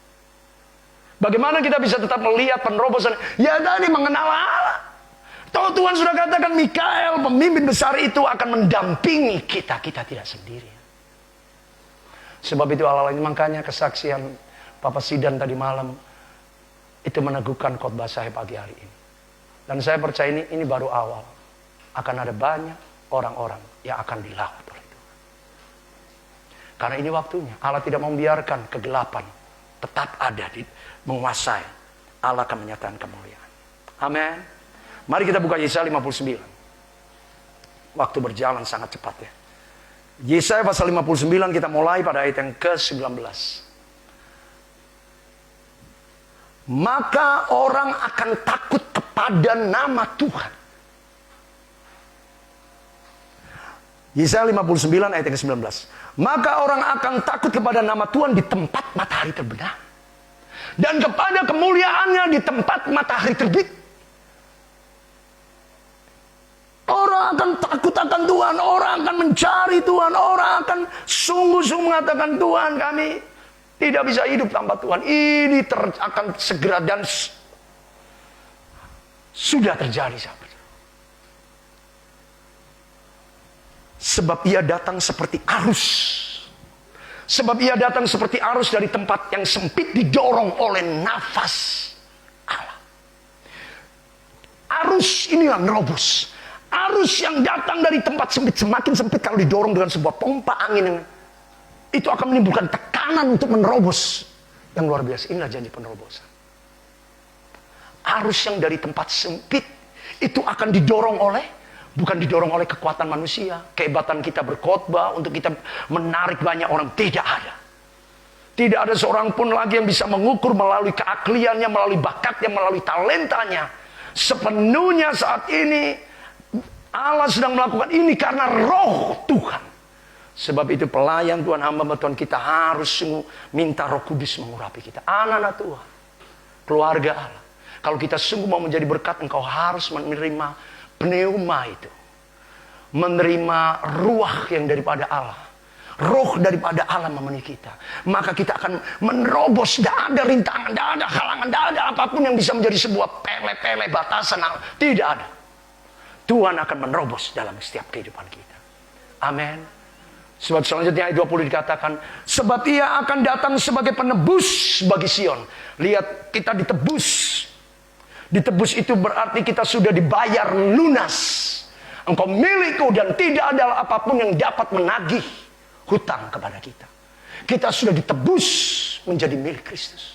Bagaimana kita bisa tetap melihat penerobosan? Ya tadi mengenal Allah. Tahu Tuhan sudah katakan Mikael, pemimpin besar itu akan mendampingi kita. Kita tidak sendiri. Sebab itu Allah ini makanya kesaksian Papa Sidan tadi malam itu meneguhkan khotbah saya pagi hari ini. Dan saya percaya ini baru awal. Akan ada banyak orang-orang yang akan dilawan oleh Tuhan. Karena ini waktunya. Allah tidak membiarkan kegelapan tetap ada menguasai. Allah akan menyatakan kemuliaan. Amin. Mari kita buka Yesaya 59. Waktu berjalan sangat cepat ya. Yesaya pasal 59 kita mulai pada ayat yang ke-19. Maka orang akan takut kepada nama Tuhan. Yesaya 59 ayat yang ke-19. Maka orang akan takut kepada nama Tuhan di tempat matahari terbenam. Dan kepada kemuliaannya di tempat matahari terbit. Orang akan takut akan Tuhan, orang akan mencari Tuhan, orang akan sungguh-sungguh mengatakan Tuhan kami tidak bisa hidup tanpa Tuhan. Ini akan segera dan sudah terjadi sahabat. Sebab ia datang seperti arus. Sebab ia datang seperti arus dari tempat yang sempit didorong oleh nafas Allah. Arus inilah nerobos. Arus yang datang dari tempat sempit, semakin sempit kalau didorong dengan sebuah pompa angin, itu akan menimbulkan tekanan untuk menerobos yang luar biasa. Inilah janji penerobosan. Arus yang dari tempat sempit itu akan didorong bukan didorong oleh kekuatan manusia, kehebatan kita berkhotbah untuk kita menarik banyak orang. Tidak ada. Tidak ada seorang pun lagi yang bisa mengukur melalui keahliannya, melalui bakatnya, melalui talentanya. Sepenuhnya saat ini Allah sedang melakukan ini karena roh Tuhan. Sebab itu pelayan Tuhan, hamba Tuhan, kita harus minta Roh Kudus mengurapi kita. Anak-anak Tuhan, keluarga Allah. Kalau kita sungguh mau menjadi berkat, engkau harus menerima pneuma itu. Menerima ruah yang daripada Allah. Roh daripada Allah memenuhi kita. Maka kita akan menerobos. Tidak ada rintangan, tidak ada halangan, tidak ada apapun yang bisa menjadi sebuah pele-pele batasan Allah. Tidak ada. Tuhan akan menerobos dalam setiap kehidupan kita. Amin. Sebab selanjutnya ayat 20 dikatakan, sebab ia akan datang sebagai penebus bagi Sion. Lihat, kita ditebus. Ditebus itu berarti kita sudah dibayar lunas. Engkau milikku dan tidak ada apapun yang dapat menagih hutang kepada kita. Kita sudah ditebus menjadi milik Kristus.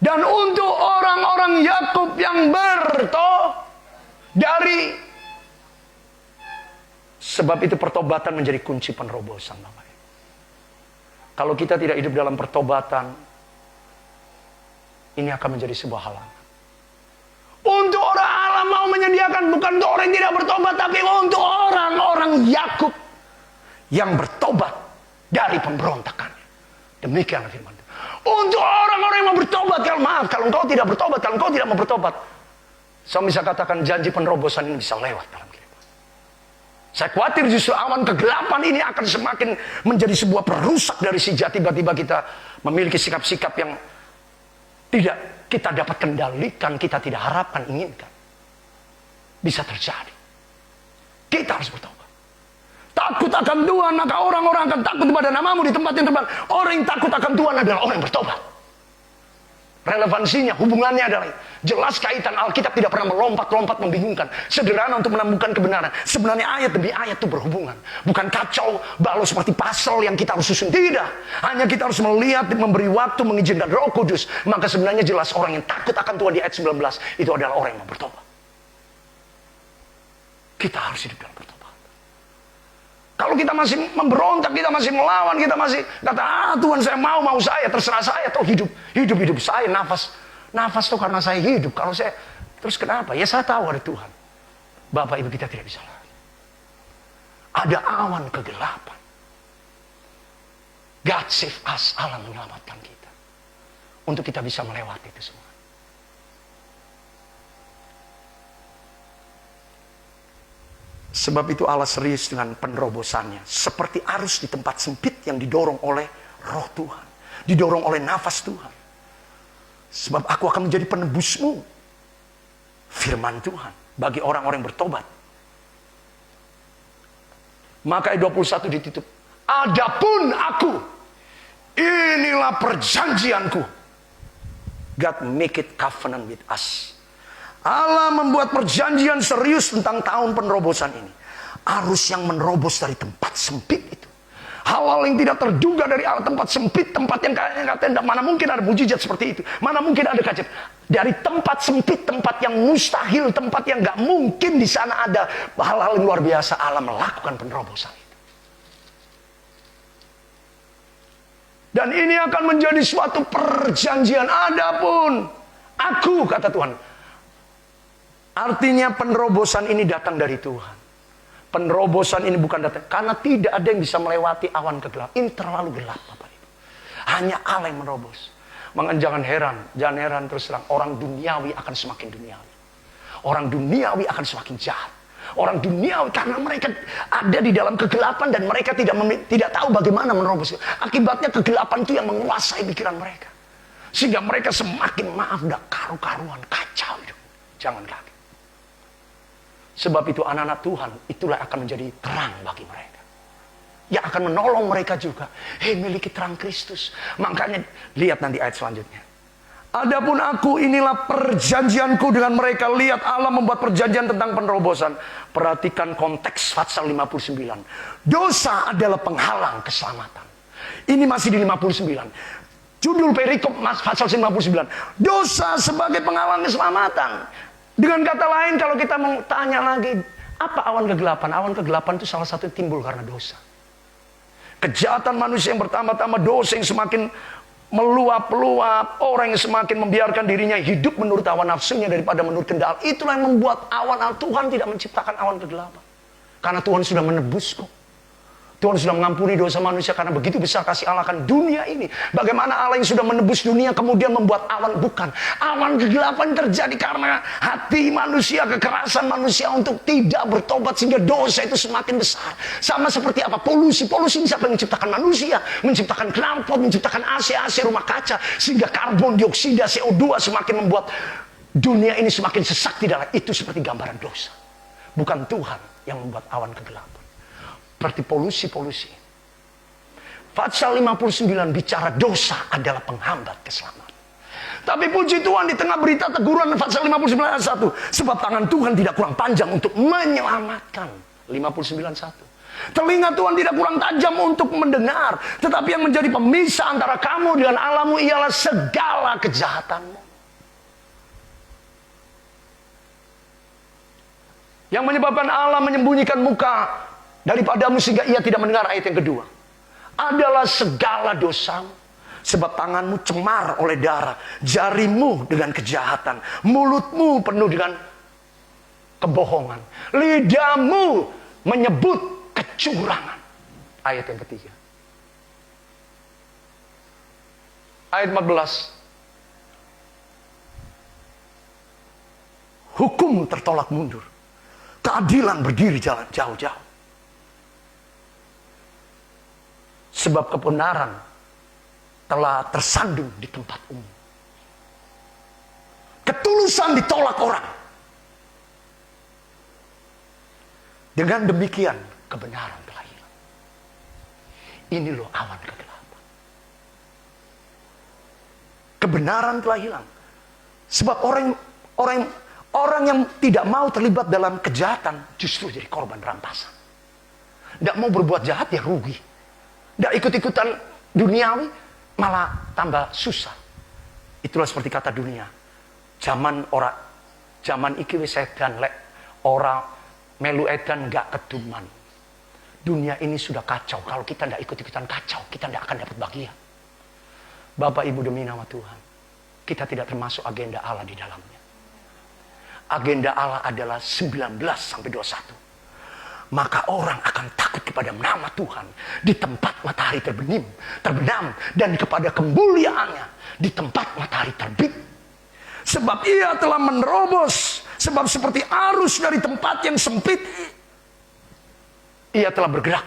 Dan untuk orang-orang Yakub yang dari sebab itu pertobatan menjadi kunci penerobosan, Bapak. Kalau kita tidak hidup dalam pertobatan, ini akan menjadi sebuah halangan. Untuk orang Allah mau menyediakan bukan untuk orang yang tidak bertobat, tapi untuk orang-orang Yakub yang bertobat dari pemberontakannya. Demikianlah firman Tuhan. Untuk orang-orang yang mau bertobat, kalau engkau tidak bertobat, kalau engkau tidak mau bertobat, saya bisa katakan janji penerobosan ini bisa lewat dalam kehidupan. Saya khawatir justru awan kegelapan ini akan semakin menjadi sebuah perusak dari sejak tiba-tiba kita memiliki sikap-sikap yang tidak kita dapat kendalikan, kita tidak harapkan, inginkan. Bisa terjadi. Kita harus bertobat. Takut akan Tuhan, maka orang-orang akan takut kepada namamu di tempat yang terbaik. Orang yang takut akan Tuhan adalah orang yang bertobat. Relevansinya, hubungannya adalah jelas kaitan Alkitab tidak pernah melompat-lompat membingungkan. Sederhana untuk menemukan kebenaran. Sebenarnya ayat demi ayat itu berhubungan. Bukan kacau balau seperti pasal yang kita harus susun. Tidak. Hanya kita harus melihat, memberi waktu, mengizinkan Roh Kudus. Maka sebenarnya jelas orang yang takut akan Tuhan di ayat 19 itu adalah orang yang mau bertobat. Kita harus hidup dalam bertobat. Kalau kita masih memberontak, kita masih melawan, kita masih kata, Tuhan saya mau saya, terserah saya. Tuh hidup saya, nafas tuh karena saya hidup. Kalau saya, terus kenapa? Ya saya tahu ada Tuhan. Bapak Ibu kita tidak bisa lagi. Ada awan kegelapan. God save us, Allah menyelamatkan kita. Untuk kita bisa melewati itu semua. Sebab itu Allah serius dengan penerobosannya. Seperti arus di tempat sempit yang didorong oleh Roh Tuhan. Didorong oleh nafas Tuhan. Sebab aku akan menjadi penebusmu. Firman Tuhan. Bagi orang-orang yang bertobat. Maka ayat 21 ditutup. Adapun aku. Inilah perjanjianku. God make it covenant with us. Allah membuat perjanjian serius tentang tahun penerobosan ini. Arus yang menerobos dari tempat sempit itu. Hal-hal yang tidak terduga dari Allah, tempat sempit, tempat yang katanya mana mungkin ada mujizat seperti itu. Mana mungkin ada kajab. Dari tempat sempit, tempat yang mustahil, tempat yang gak mungkin di sana ada hal-hal yang luar biasa. Allah melakukan penerobosan itu. Dan ini akan menjadi suatu perjanjian. Adapun aku, kata Tuhan. Artinya penerobosan ini datang dari Tuhan. Penerobosan ini bukan datang. Karena tidak ada yang bisa melewati awan kegelapan. Ini terlalu gelap Bapak Ibu. Hanya Allah yang menerobos. Maka jangan heran terus terang. Orang duniawi akan semakin duniawi. Orang duniawi akan semakin jahat. Orang duniawi karena mereka ada di dalam kegelapan. Dan mereka tidak tahu bagaimana menerobos. Akibatnya kegelapan itu yang menguasai pikiran mereka. Sehingga mereka semakin udah karu-karuan, kacau. Jangan kaget. Sebab itu anak-anak Tuhan itulah akan menjadi terang bagi mereka. Yang akan menolong mereka juga. Miliki terang Kristus. Makanya lihat nanti ayat selanjutnya. Adapun aku inilah perjanjianku dengan mereka. Lihat Allah membuat perjanjian tentang penerobosan. Perhatikan konteks pasal 59. Dosa adalah penghalang keselamatan. Ini masih di 59. Judul perikop pasal 59. Dosa sebagai penghalang keselamatan. Dengan kata lain kalau kita mau tanya lagi, apa awan kegelapan? Awan kegelapan itu salah satu timbul karena dosa. Kejahatan manusia yang bertambah-tambah, dosa yang semakin meluap-luap, orang yang semakin membiarkan dirinya hidup menurut hawa nafsunya daripada menurut kendali. Itulah yang membuat Tuhan tidak menciptakan awan kegelapan. Karena Tuhan sudah menebus kok. Tuhan sudah mengampuni dosa manusia karena begitu besar kasih Allah akan dunia ini. Bagaimana Allah yang sudah menebus dunia kemudian membuat awan bukan. Awan kegelapan terjadi karena hati manusia, kekerasan manusia untuk tidak bertobat sehingga dosa itu semakin besar. Sama seperti apa? Polusi. Polusi siapa yang menciptakan manusia? Menciptakan knalpot, menciptakan AC rumah kaca. Sehingga karbon dioksida, CO2 semakin membuat dunia ini semakin sesak di dalam. Itu seperti gambaran dosa. Bukan Tuhan yang membuat awan kegelapan. Seperti polusi-polusi. Pasal 59 bicara dosa adalah penghambat keselamatan. Tapi puji Tuhan di tengah berita teguran pasal 59 ayat 1. Sebab tangan Tuhan tidak kurang panjang untuk menyelamatkan. 59:1. Telinga Tuhan tidak kurang tajam untuk mendengar. Tetapi yang menjadi pemisah antara kamu dengan Allahmu ialah segala kejahatanmu. Yang menyebabkan Allah menyembunyikan muka daripadamu sehingga ia tidak mendengar. Ayat yang kedua adalah segala dosamu. Sebab tanganmu cemar oleh darah, jarimu dengan kejahatan, mulutmu penuh dengan kebohongan, lidahmu menyebut kecurangan. Ayat yang ketiga. Ayat 14. Hukum tertolak mundur, keadilan berdiri jalan jauh-jauh. Sebab kebenaran telah tersandung di tempat umum. Ketulusan ditolak orang. Dengan demikian kebenaran telah hilang. Ini loh awan kegelapan. Kebenaran telah hilang. Sebab orang yang tidak mau terlibat dalam kejahatan justru jadi korban rampasan. Tidak mau berbuat jahat ya rugi. Tidak ikut-ikutan duniawi malah tambah susah. Itulah seperti kata dunia. Zaman iki wis edan lek ora melu edan gak keduman. Dunia ini sudah kacau. Kalau kita tidak ikut-ikutan kacau, kita tidak akan dapat bahagia. Bapak Ibu demi nama Tuhan, kita tidak termasuk agenda Allah di dalamnya. Agenda Allah adalah 19 sampai 21. Maka orang akan takut kepada nama Tuhan di tempat matahari terbenam, dan kepada kemuliaannya di tempat matahari terbit. Sebab ia telah menerobos, sebab seperti arus dari tempat yang sempit, ia telah bergerak,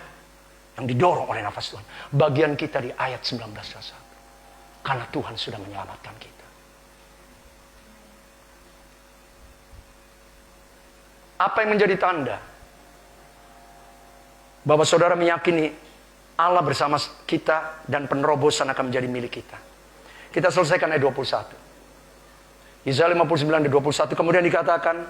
yang didorong oleh nafas Tuhan. Bagian kita di ayat 19:1. Karena Tuhan sudah menyelamatkan kita. Apa yang menjadi tanda bahwa saudara meyakini Allah bersama kita dan penerobosan akan menjadi milik kita? Kita selesaikan ayat 21. Yesaya 59 ayat 21 kemudian dikatakan,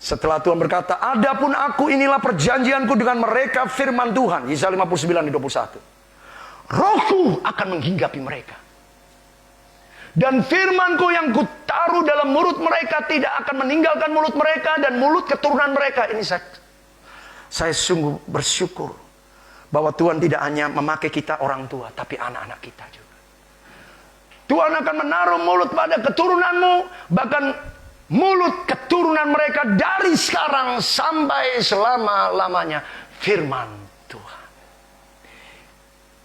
setelah Tuhan berkata, adapun aku inilah perjanjianku dengan mereka, firman Tuhan. Yesaya 59 ayat 21. Rohku akan menghinggapi mereka, dan firmanku yang kutaruh dalam mulut mereka tidak akan meninggalkan mulut mereka dan mulut keturunan mereka. Ini saya sungguh bersyukur bahwa Tuhan tidak hanya memakai kita orang tua, tapi anak-anak kita juga. Tuhan akan menaruh mulut pada keturunanmu, bahkan mulut keturunan mereka dari sekarang sampai selama-lamanya. Firman Tuhan.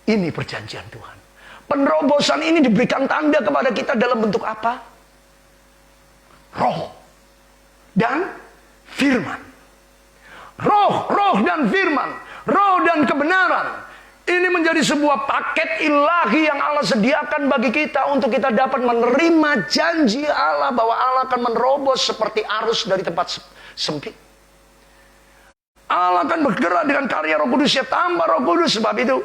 Ini perjanjian Tuhan. Penerobosan ini diberikan tanda kepada kita dalam bentuk apa? Roh dan firman. Roh dan firman, roh dan kebenaran. Ini menjadi sebuah paket ilahi yang Allah sediakan bagi kita untuk kita dapat menerima janji Allah bahwa Allah akan menerobos seperti arus dari tempat sempit. Allah akan bergerak dengan karya Roh Kudus, ya tambah Roh Kudus. Sebab itu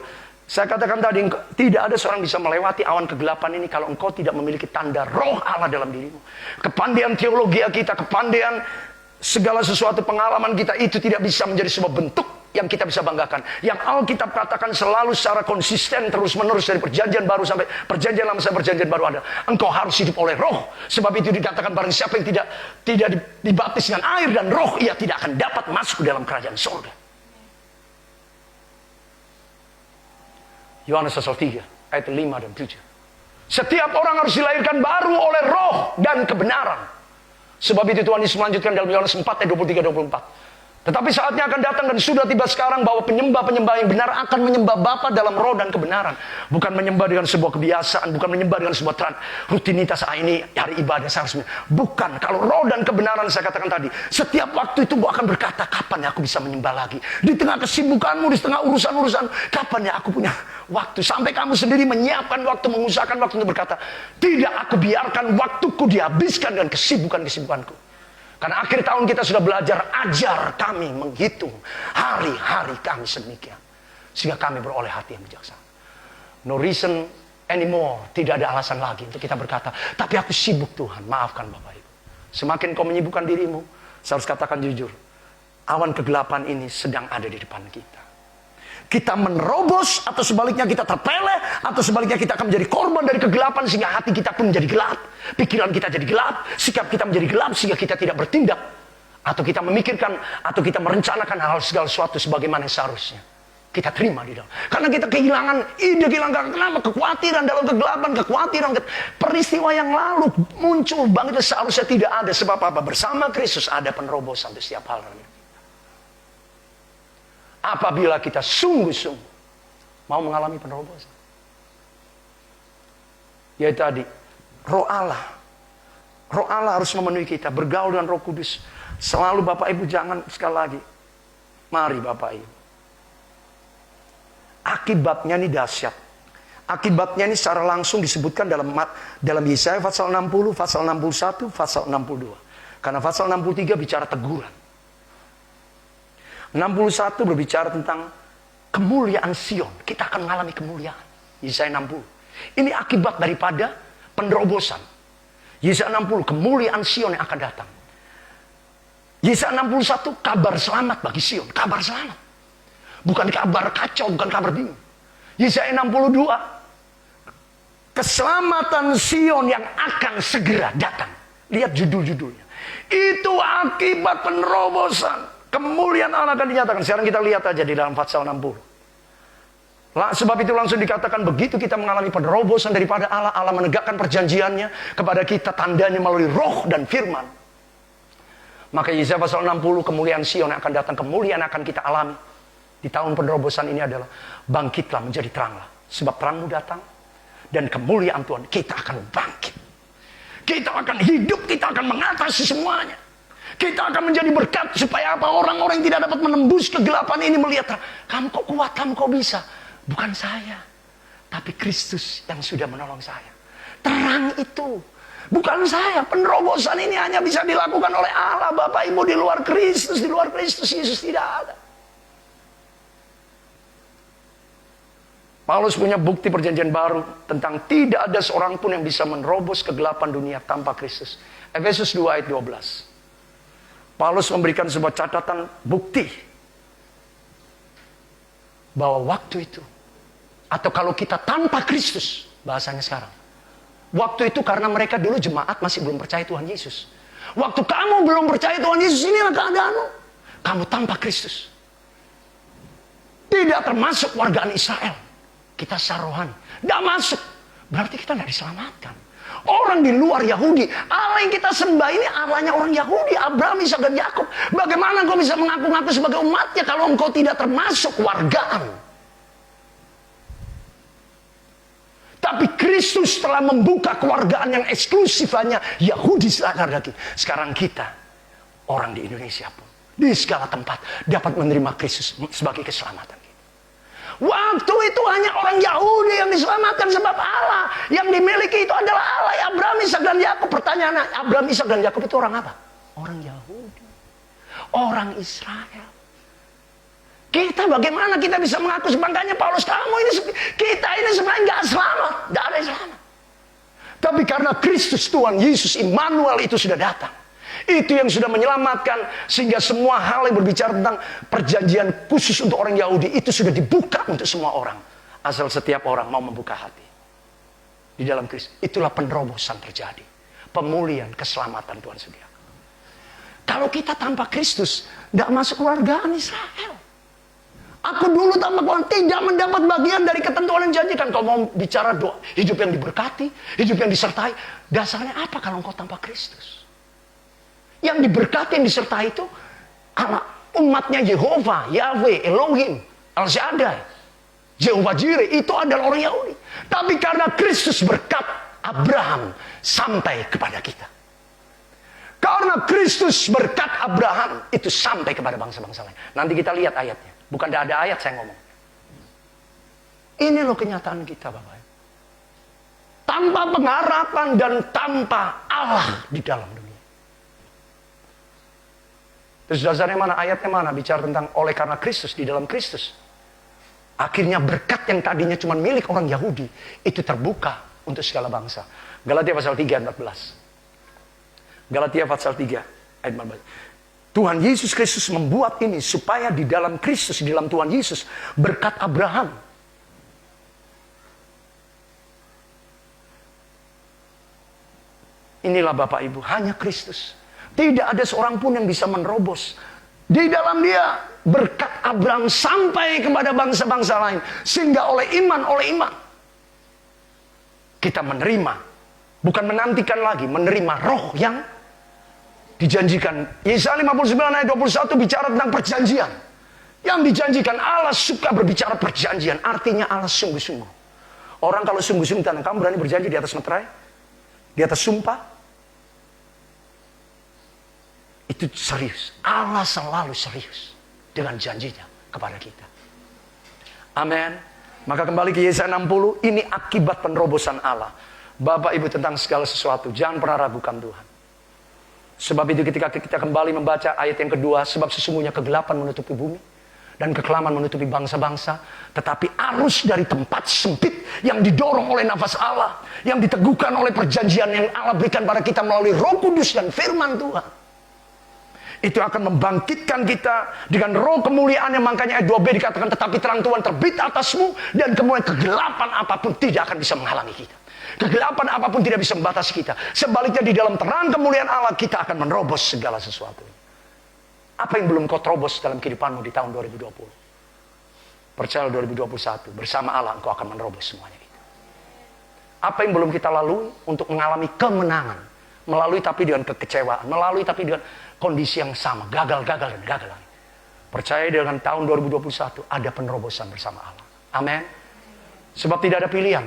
saya katakan tadi, tidak ada seorang bisa melewati awan kegelapan ini kalau engkau tidak memiliki tanda Roh Allah dalam dirimu. Kepandaian teologi kita, kepandaian segala sesuatu pengalaman kita itu tidak bisa menjadi sebuah bentuk yang kita bisa banggakan. Yang Alkitab katakan selalu secara konsisten terus menerus dari perjanjian baru sampai perjanjian lama sampai perjanjian baru ada. Engkau harus hidup oleh Roh. Sebab itu dikatakan barang siapa yang tidak dibaptis dengan air dan Roh, ia tidak akan dapat masuk ke dalam kerajaan surga. Yohanes pasal 3 ayat 5 dan 7. Setiap orang harus dilahirkan baru oleh Roh dan kebenaran. Sebab itu Tuhan Yesus melanjutkan dalam Yohanes 4 ayat 23-24. Tetapi saatnya akan datang dan sudah tiba sekarang bahwa penyembah-penyembah yang benar akan menyembah Bapa dalam roh dan kebenaran. Bukan menyembah dengan sebuah kebiasaan, bukan menyembah dengan sebuah rutinitas. Ini hari ibadah saya harus. Bukan, kalau roh dan kebenaran saya katakan tadi, setiap waktu itu akan berkata, kapan ya aku bisa menyembah lagi? Di tengah kesibukanmu, di tengah urusan-urusan, kapan ya aku punya waktu? Sampai kamu sendiri menyiapkan waktu, mengusahakan waktu untuk berkata, tidak aku biarkan waktuku dihabiskan dengan kesibukan-kesibukanku. Karena akhir tahun kita sudah belajar, ajar kami menghitung hari-hari kami sedemikian, sehingga kami beroleh hati yang bijaksana. No reason anymore, tidak ada alasan lagi untuk kita berkata, tapi aku sibuk Tuhan, maafkan Bapak Ibu. Semakin kau menyibukkan dirimu, saya harus katakan jujur, awan kegelapan ini sedang ada di depan kita. Kita menerobos, atau sebaliknya kita terpeleh, atau sebaliknya kita akan menjadi korban dari kegelapan sehingga hati kita pun menjadi gelap, pikiran kita jadi gelap, sikap kita menjadi gelap sehingga kita tidak bertindak, atau kita memikirkan, atau kita merencanakan hal segala sesuatu sebagaimana seharusnya kita terima di dalam. Karena kita kehilangan ide, kehilangan kenapa? Kekhawatiran dalam kegelapan, kekhawatiran peristiwa yang lalu muncul bangkit seharusnya tidak ada. Sebab apa? Bersama Kristus ada penerobosan di setiap hal. Apabila kita sungguh-sungguh mau mengalami penerobosan. Yaitu tadi, Roh Allah. Roh Allah harus memenuhi kita, bergaul dengan Roh Kudus. Selalu Bapak Ibu jangan sekali lagi. Mari Bapak Ibu. akibatnya ini dahsyat. Akibatnya ini secara langsung disebutkan dalam Yesaya pasal 60, pasal 61, pasal 62. Karena pasal 63 bicara teguran. 61 berbicara tentang kemuliaan Sion. Kita akan mengalami kemuliaan. Yesaya 60. Ini akibat daripada penerobosan. Yesaya 60, kemuliaan Sion yang akan datang. Yesaya 61, kabar selamat bagi Sion. Kabar selamat. Bukan kabar kacau, bukan kabar bingung. Yesaya 62, keselamatan Sion yang akan segera datang. Lihat judul-judulnya. Itu akibat penerobosan. Kemuliaan Allah akan dinyatakan. Sekarang kita lihat aja di dalam pasal 60. Sebab itu langsung dikatakan begitu kita mengalami penerobosan daripada Allah. Allah menegakkan perjanjiannya kepada kita, tandanya melalui roh dan firman. Maka Yesaya pasal 60, kemuliaan Sion yang akan datang. Kemuliaan akan kita alami. Di tahun penerobosan ini adalah bangkitlah menjadi teranglah. Sebab terangmu datang. Dan kemuliaan Tuhan, kita akan bangkit. Kita akan hidup, kita akan mengatasi semuanya. Kita akan menjadi berkat supaya apa? Orang-orang yang tidak dapat menembus kegelapan ini melihat, kamu kok kuat, kamu kok bisa. Bukan saya, tapi Kristus yang sudah menolong saya. Terang itu, bukan saya. Penerobosan ini hanya bisa dilakukan oleh Allah. Bapak Ibu, di luar Kristus Yesus tidak ada. Paulus punya bukti perjanjian baru tentang tidak ada seorang pun yang bisa menerobos kegelapan dunia tanpa Kristus. Efesus 2 ayat 12. Paulus memberikan sebuah catatan bukti bahwa waktu itu, atau kalau kita tanpa Kristus, bahasanya sekarang, waktu itu karena mereka dulu jemaat masih belum percaya Tuhan Yesus. Waktu kamu belum percaya Tuhan Yesus, inilah keadaanmu. Kamu tanpa Kristus, tidak termasuk warga Israel. Kita secara rohani tidak masuk, berarti kita tidak diselamatkan. Orang di luar Yahudi, Allah yang kita sembah ini Allahnya orang Yahudi, Abraham, Ishak dan Yakub. Bagaimana engkau bisa mengaku-ngaku sebagai umatnya kalau engkau tidak termasuk wargaan? Tapi Kristus telah membuka kewargaan yang eksklusif hanya Yahudi sekadar lagi. Sekarang kita, orang di Indonesia pun, di segala tempat dapat menerima Kristus sebagai keselamatan. Waktu itu hanya orang Yahudi yang diselamatkan sebab Allah yang dimiliki itu adalah Allah Abraham, Ishak dan Yakub. Pertanyaannya, Abraham, Ishak dan Yakub itu orang apa? Orang Yahudi, orang Israel. Kita bagaimana kita bisa mengaku sebangkanya Paulus, kita ini sebenarnya nggak selamat, nggak ada yang selamat. Tapi karena Kristus Tuhan Yesus Immanuel itu sudah datang. Itu yang sudah menyelamatkan, sehingga semua hal yang berbicara tentang perjanjian khusus untuk orang Yahudi itu sudah dibuka untuk semua orang, asal setiap orang mau membuka hati di dalam Kristus. Itulah penerobosan terjadi, pemulihan, keselamatan Tuhan sediakan. Kalau kita tanpa Kristus tidak masuk kewargaan Israel. Aku dulu tanpa Tuhan tidak mendapat bagian dari ketentuan yang dijanjikan. Kalau mau bicara doa, hidup yang diberkati, hidup yang disertai, dasarnya apa kalau engkau tanpa Kristus? Yang diberkati, yang disertai itu anak umatnya Yehova, Yahweh, Elohim, Al-Shaddai, Jehovah Jireh, itu adalah orang Yahudi. Tapi karena Kristus berkat Abraham sampai kepada kita. Karena Kristus berkat Abraham itu sampai kepada bangsa-bangsa lain. Nanti kita lihat ayatnya. Bukan tidak ada ayat saya ngomong. Ini loh kenyataan kita, Bapak. Tanpa pengharapan dan tanpa Allah di dalam dunia. Terus dasarnya mana? Ayatnya mana? Bicara tentang oleh karena Kristus, di dalam Kristus. Akhirnya berkat yang tadinya cuma milik orang Yahudi, itu terbuka untuk segala bangsa. Galatia pasal 3 ayat 14. Galatia pasal 3 ayat 14. Tuhan Yesus Kristus membuat ini supaya di dalam Kristus, di dalam Tuhan Yesus, berkat Abraham. Inilah Bapak Ibu, hanya Kristus. Tidak ada seorang pun yang bisa menerobos. Di dalam dia berkat Abraham sampai kepada bangsa-bangsa lain. Sehingga oleh iman kita menerima. Bukan menantikan lagi, menerima roh yang dijanjikan. Yesaya 59 ayat 21 bicara tentang perjanjian. Yang dijanjikan, Allah suka berbicara perjanjian. Artinya Allah sungguh-sungguh. Orang kalau sungguh-sungguh, kamu berani berjanji di atas materai? Di atas sumpah? Itu serius. Allah selalu serius dengan janjinya kepada kita. Amin. Maka kembali ke Yesaya 60, ini akibat penerobosan Allah. Bapak Ibu, tentang segala sesuatu, jangan pernah ragukan Tuhan. Sebab itu ketika kita kembali membaca ayat yang kedua, sebab sesungguhnya kegelapan menutupi bumi dan kekelaman menutupi bangsa-bangsa, tetapi arus dari tempat sempit yang didorong oleh nafas Allah, yang diteguhkan oleh perjanjian yang Allah berikan pada kita melalui Roh Kudus dan firman Tuhan, itu akan membangkitkan kita dengan roh kemuliaan, yang makanya ayat 2b dikatakan, tetapi terang Tuhan terbit atasmu, dan kemudian kegelapan apapun tidak akan bisa menghalangi kita. Kegelapan apapun tidak bisa membatasi kita. Sebaliknya di dalam terang kemuliaan Allah kita akan menerobos segala sesuatu. Apa yang belum kau terobos dalam kehidupanmu di tahun 2020? Percaya 2021 bersama Allah engkau akan menerobos semuanya itu. Apa yang belum kita lalui untuk mengalami kemenangan, melalui tapi dengan kekecewaan, melalui tapi dengan kondisi yang sama, gagal dan gagal. Percaya dengan tahun 2021 ada penerobosan bersama Allah. Amin. Sebab tidak ada pilihan,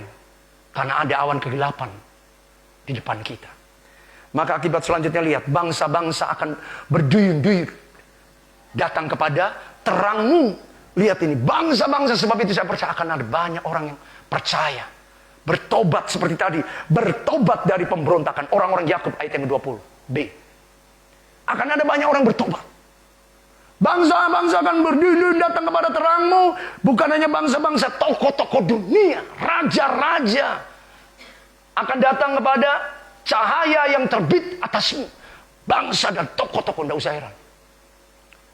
karena ada awan kegelapan di depan kita. Maka akibat selanjutnya lihat, bangsa-bangsa akan berduyun-duyun datang kepada terangmu. Lihat ini, bangsa-bangsa. Sebab itu saya percaya akan ada banyak orang yang percaya, bertobat seperti tadi, bertobat dari pemberontakan. Orang-orang Yakub ayat yang ke-20b. Akan ada banyak orang bertobat. Bangsa-bangsa akan berduyun datang kepada terangmu. Bukan hanya bangsa-bangsa, tokoh-tokoh dunia, raja-raja akan datang kepada cahaya yang terbit atasmu. Bangsa dan tokoh-tokoh, tidak usah heran.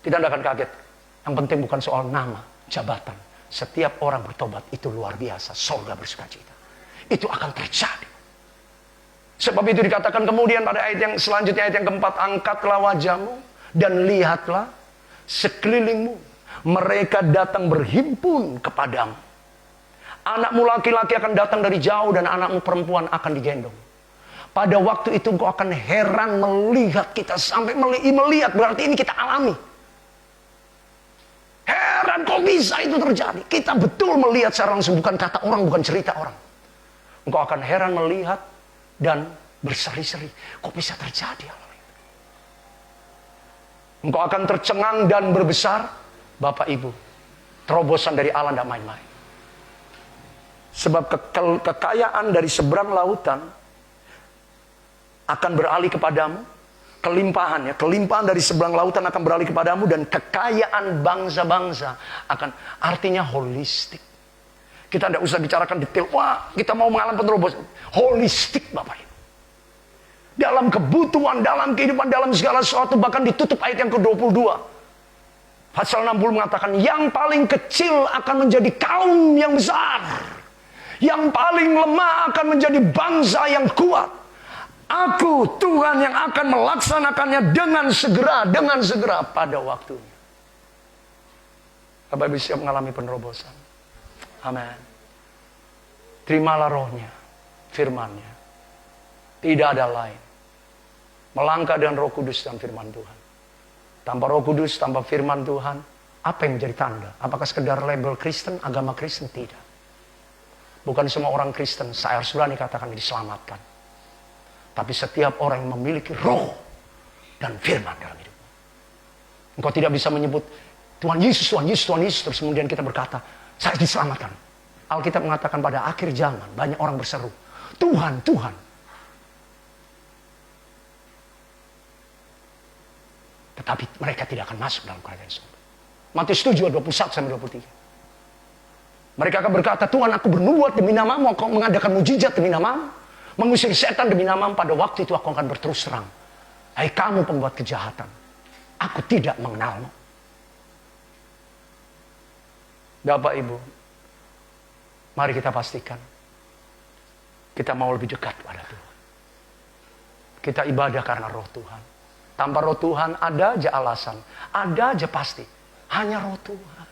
Tidak akan kaget. Yang penting bukan soal nama, jabatan. Setiap orang bertobat itu luar biasa. Surga bersukacita. Itu akan terjadi. Sebab itu dikatakan kemudian pada ayat yang selanjutnya, ayat yang keempat, angkatlah wajahmu dan lihatlah sekelilingmu, mereka datang berhimpun kepadamu. Anakmu laki-laki akan datang dari jauh dan anakmu perempuan akan digendong. Pada waktu itu engkau akan heran melihat kita, sampai melihat berarti ini kita alami. Heran kok bisa itu terjadi. Kita betul melihat secara langsung, bukan kata orang, bukan cerita orang. Engkau akan heran melihat dan berseri-seri, kok bisa terjadi hal itu. Engkau akan tercengang dan berbesar. Bapak Ibu, terobosan dari Allah tidak main-main. Sebab kekayaan dari seberang lautan akan beralih kepadamu. Kelimpahan dari seberang lautan akan beralih kepadamu, dan kekayaan bangsa-bangsa akan, artinya holistik. Kita tidak usah bicarakan detail. Wah, kita mau mengalami penerobosan. Holistik, Bapak Ibu. Dalam kebutuhan, dalam kehidupan, dalam segala sesuatu. Bahkan ditutup ayat yang ke-22. Pasal 60 mengatakan, yang paling kecil akan menjadi kaum yang besar. Yang paling lemah akan menjadi bangsa yang kuat. Aku Tuhan yang akan melaksanakannya dengan segera pada waktunya. Bapak Ibu siap mengalami penerobosan. Amin. Terimalah rohnya, firmannya. Tidak ada lain. Melangkah dengan Roh Kudus dan firman Tuhan. Tanpa Roh Kudus, tanpa firman Tuhan, apa yang menjadi tanda? Apakah sekedar label Kristen, agama Kristen? Tidak. Bukan semua orang Kristen, saya harus berani katakan, diselamatkan. Tapi setiap orang yang memiliki roh dan firman dalam hidup. Engkau tidak bisa menyebut Tuhan Yesus, Tuhan Yesus, Tuhan Yesus, terus kemudian kita berkata, saya diselamatkan. Alkitab mengatakan pada akhir zaman banyak orang berseru, Tuhan, Tuhan. Tetapi mereka tidak akan masuk dalam kerajaan surga. Matius 7, 21-23. Mereka akan berkata, Tuhan, aku bernubuat demi namamu, aku mengadakan mujizat demi namamu, mengusir setan demi namamu. Pada waktu itu aku akan berterus terang, hai kamu pembuat kejahatan, aku tidak mengenalmu. Bapak Ibu, mari kita pastikan kita mau lebih dekat pada Tuhan. Kita ibadah karena roh Tuhan. Tanpa roh Tuhan ada aja alasan, ada aja pasti, hanya roh Tuhan.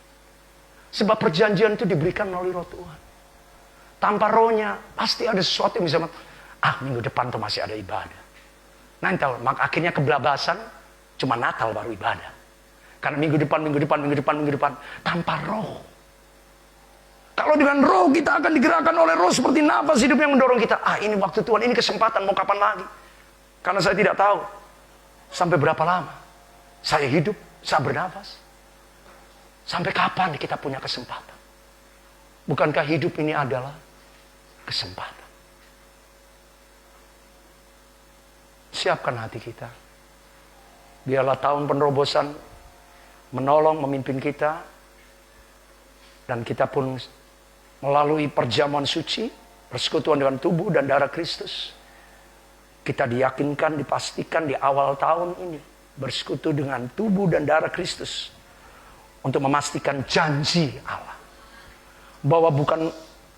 Sebab perjanjian itu diberikan melalui roh Tuhan. Tanpa rohnya pasti ada sesuatu yang bisa, minggu depan tuh masih ada ibadah. Nanti maka akhirnya kebelabasan, cuma Natal baru ibadah. Karena minggu depan tanpa roh. Kalau dengan roh kita akan digerakkan oleh roh seperti nafas hidup yang mendorong kita. Ini waktu Tuhan, ini kesempatan, mau kapan lagi? Karena saya tidak tahu sampai berapa lama saya hidup, saya bernafas. Sampai kapan kita punya kesempatan? Bukankah hidup ini adalah kesempatan? Siapkan hati kita. Biarlah tahun penerobosan menolong, memimpin kita. Dan kita pun melalui perjamuan suci, persekutuan dengan tubuh dan darah Kristus. Kita diyakinkan, dipastikan di awal tahun ini. Bersekutu dengan tubuh dan darah Kristus. Untuk memastikan janji Allah. Bahwa bukan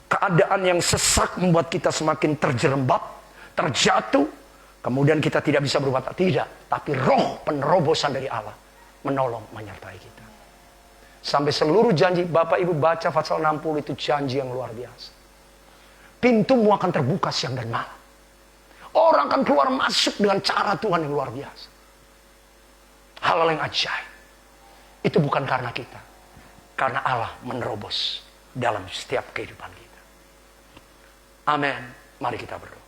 keadaan yang sesak membuat kita semakin terjerembab, terjatuh. Kemudian kita tidak bisa berbuat. Tidak. Tapi roh penerobosan dari Allah menolong, menyertai kita. Sampai seluruh janji. Bapak Ibu baca pasal 60 itu janji yang luar biasa. Pintumu akan terbuka siang dan malam. Orang akan keluar masuk dengan cara Tuhan yang luar biasa. Hal-hal yang ajaib. Itu bukan karena kita. Karena Allah menerobos dalam setiap kehidupan kita. Amin. Mari kita berdoa.